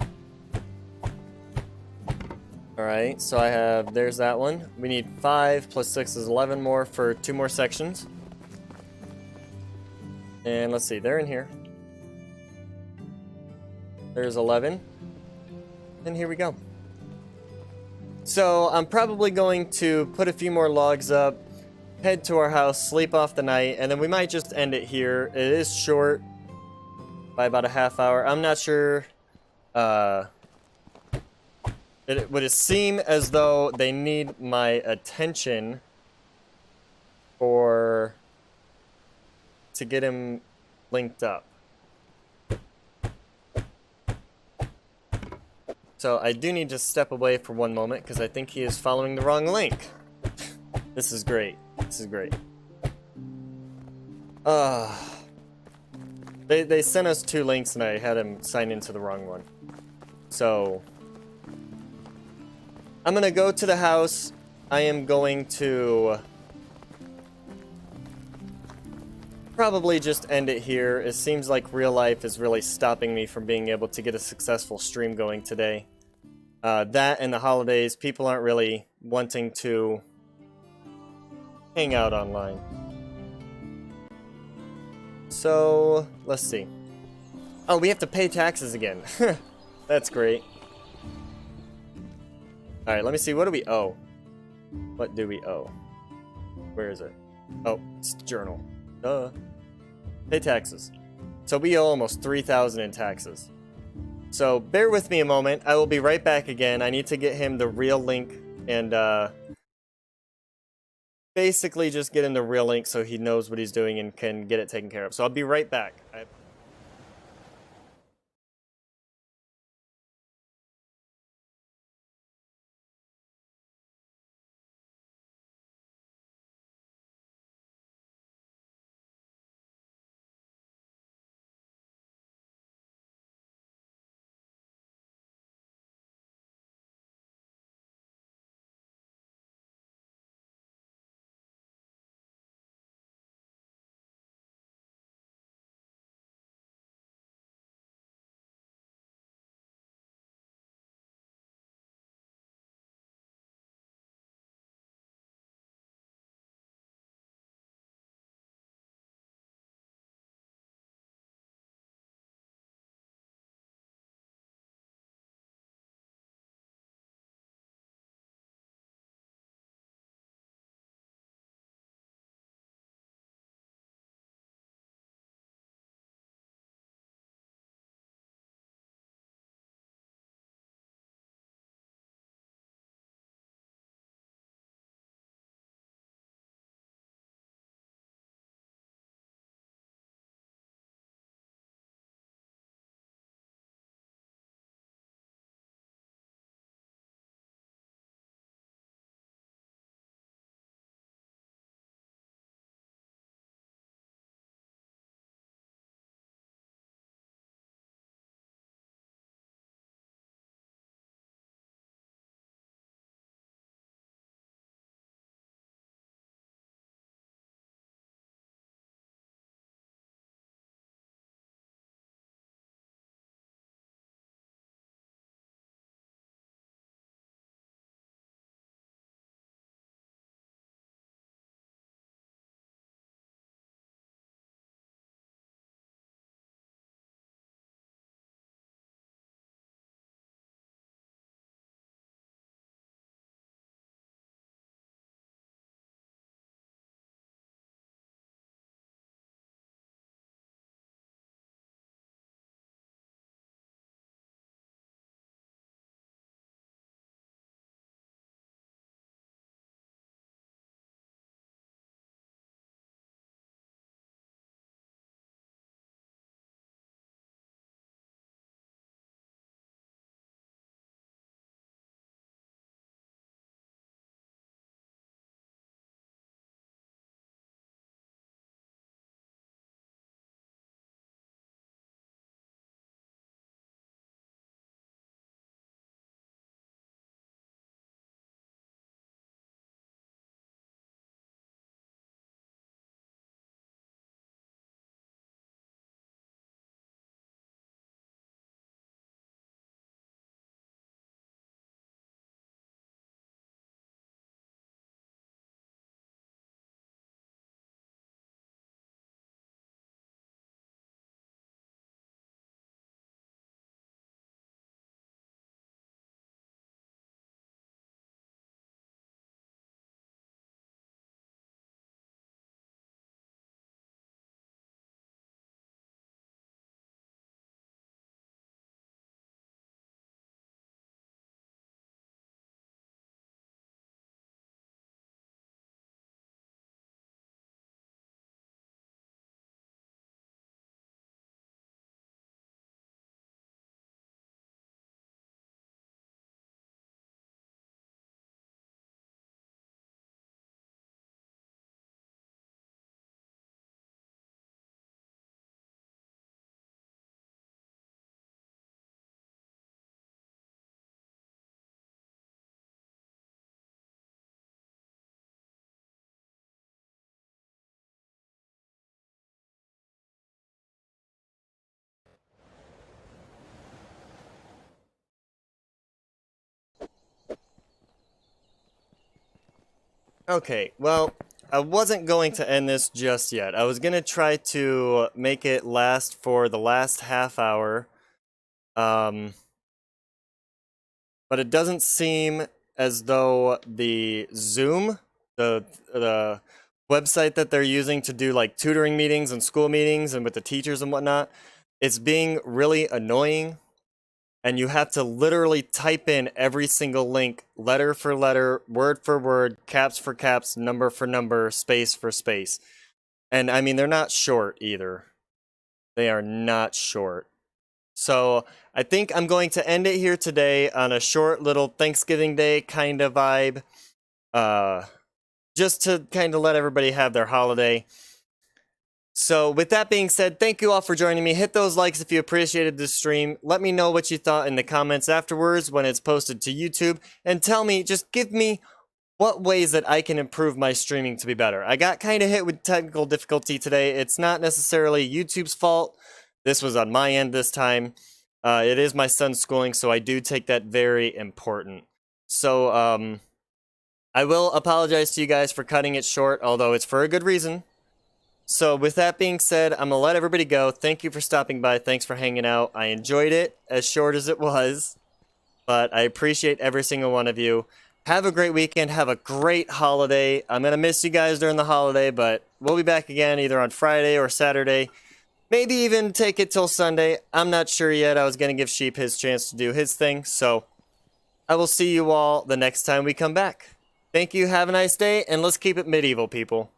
S1: Alright, so I have... There's that one. We need 5 plus 6 is 11 more for 2 more sections. And let's see. They're in here. There's 11. And here we go. So I'm probably going to put a few more logs up, head to our house, sleep off the night, and then we might just end it here. It is short by about a half hour. I'm not sure. Would it seem as though they need my attention to get him linked up. So I do need to step away for one moment because I think he is following the wrong link. This is great. This is great. They sent us 2 links and I had him sign into the wrong one. So I'm gonna go to the house. I am going to probably just end it here. It seems like real life is really stopping me from being able to get a successful stream going today. That and the holidays, people aren't really wanting to hang out online. So, let's see. Oh, we have to pay taxes again. That's great. Alright, let me see. What do we owe? What do we owe? Where is it? Oh, it's the journal. Duh. Pay taxes. So we owe almost 3,000 in taxes. So bear with me a moment. I will be right back again. I need to get him the real link and basically just get him the real link so he knows what he's doing and can get it taken care of. So I'll be right back. Okay, well, I wasn't going to end this just yet. I was going to try to make it last for the last half hour. But it doesn't seem as though the Zoom, the website that they're using to do like tutoring meetings and school meetings and with the teachers and whatnot, it's being really annoying. And you have to literally type in every single link, letter for letter, word for word, caps for caps, number for number, space for space. And I mean, they're not short either. They are not short. So I think I'm going to end it here today on a short little Thanksgiving Day kind of vibe. Just to kind of let everybody have their holiday. So with that being said, thank you all for joining me. Hit those likes if you appreciated this stream. Let me know what you thought in the comments afterwards when it's posted to YouTube. And tell me, just give me what ways that I can improve my streaming to be better. I got kind of hit with technical difficulty today. It's not necessarily YouTube's fault. This was on my end this time. It is my son's schooling, so I do take that very important. So I will apologize to you guys for cutting it short, although it's for a good reason. So with that being said, I'm going to let everybody go. Thank you for stopping by. Thanks for hanging out. I enjoyed it, as short as it was. But I appreciate every single one of you. Have a great weekend. Have a great holiday. I'm going to miss you guys during the holiday, but we'll be back again either on Friday or Saturday. Maybe even take it till Sunday. I'm not sure yet. I was going to give Sheep his chance to do his thing. So I will see you all the next time we come back. Thank you. Have a nice day. And let's keep it medieval, people.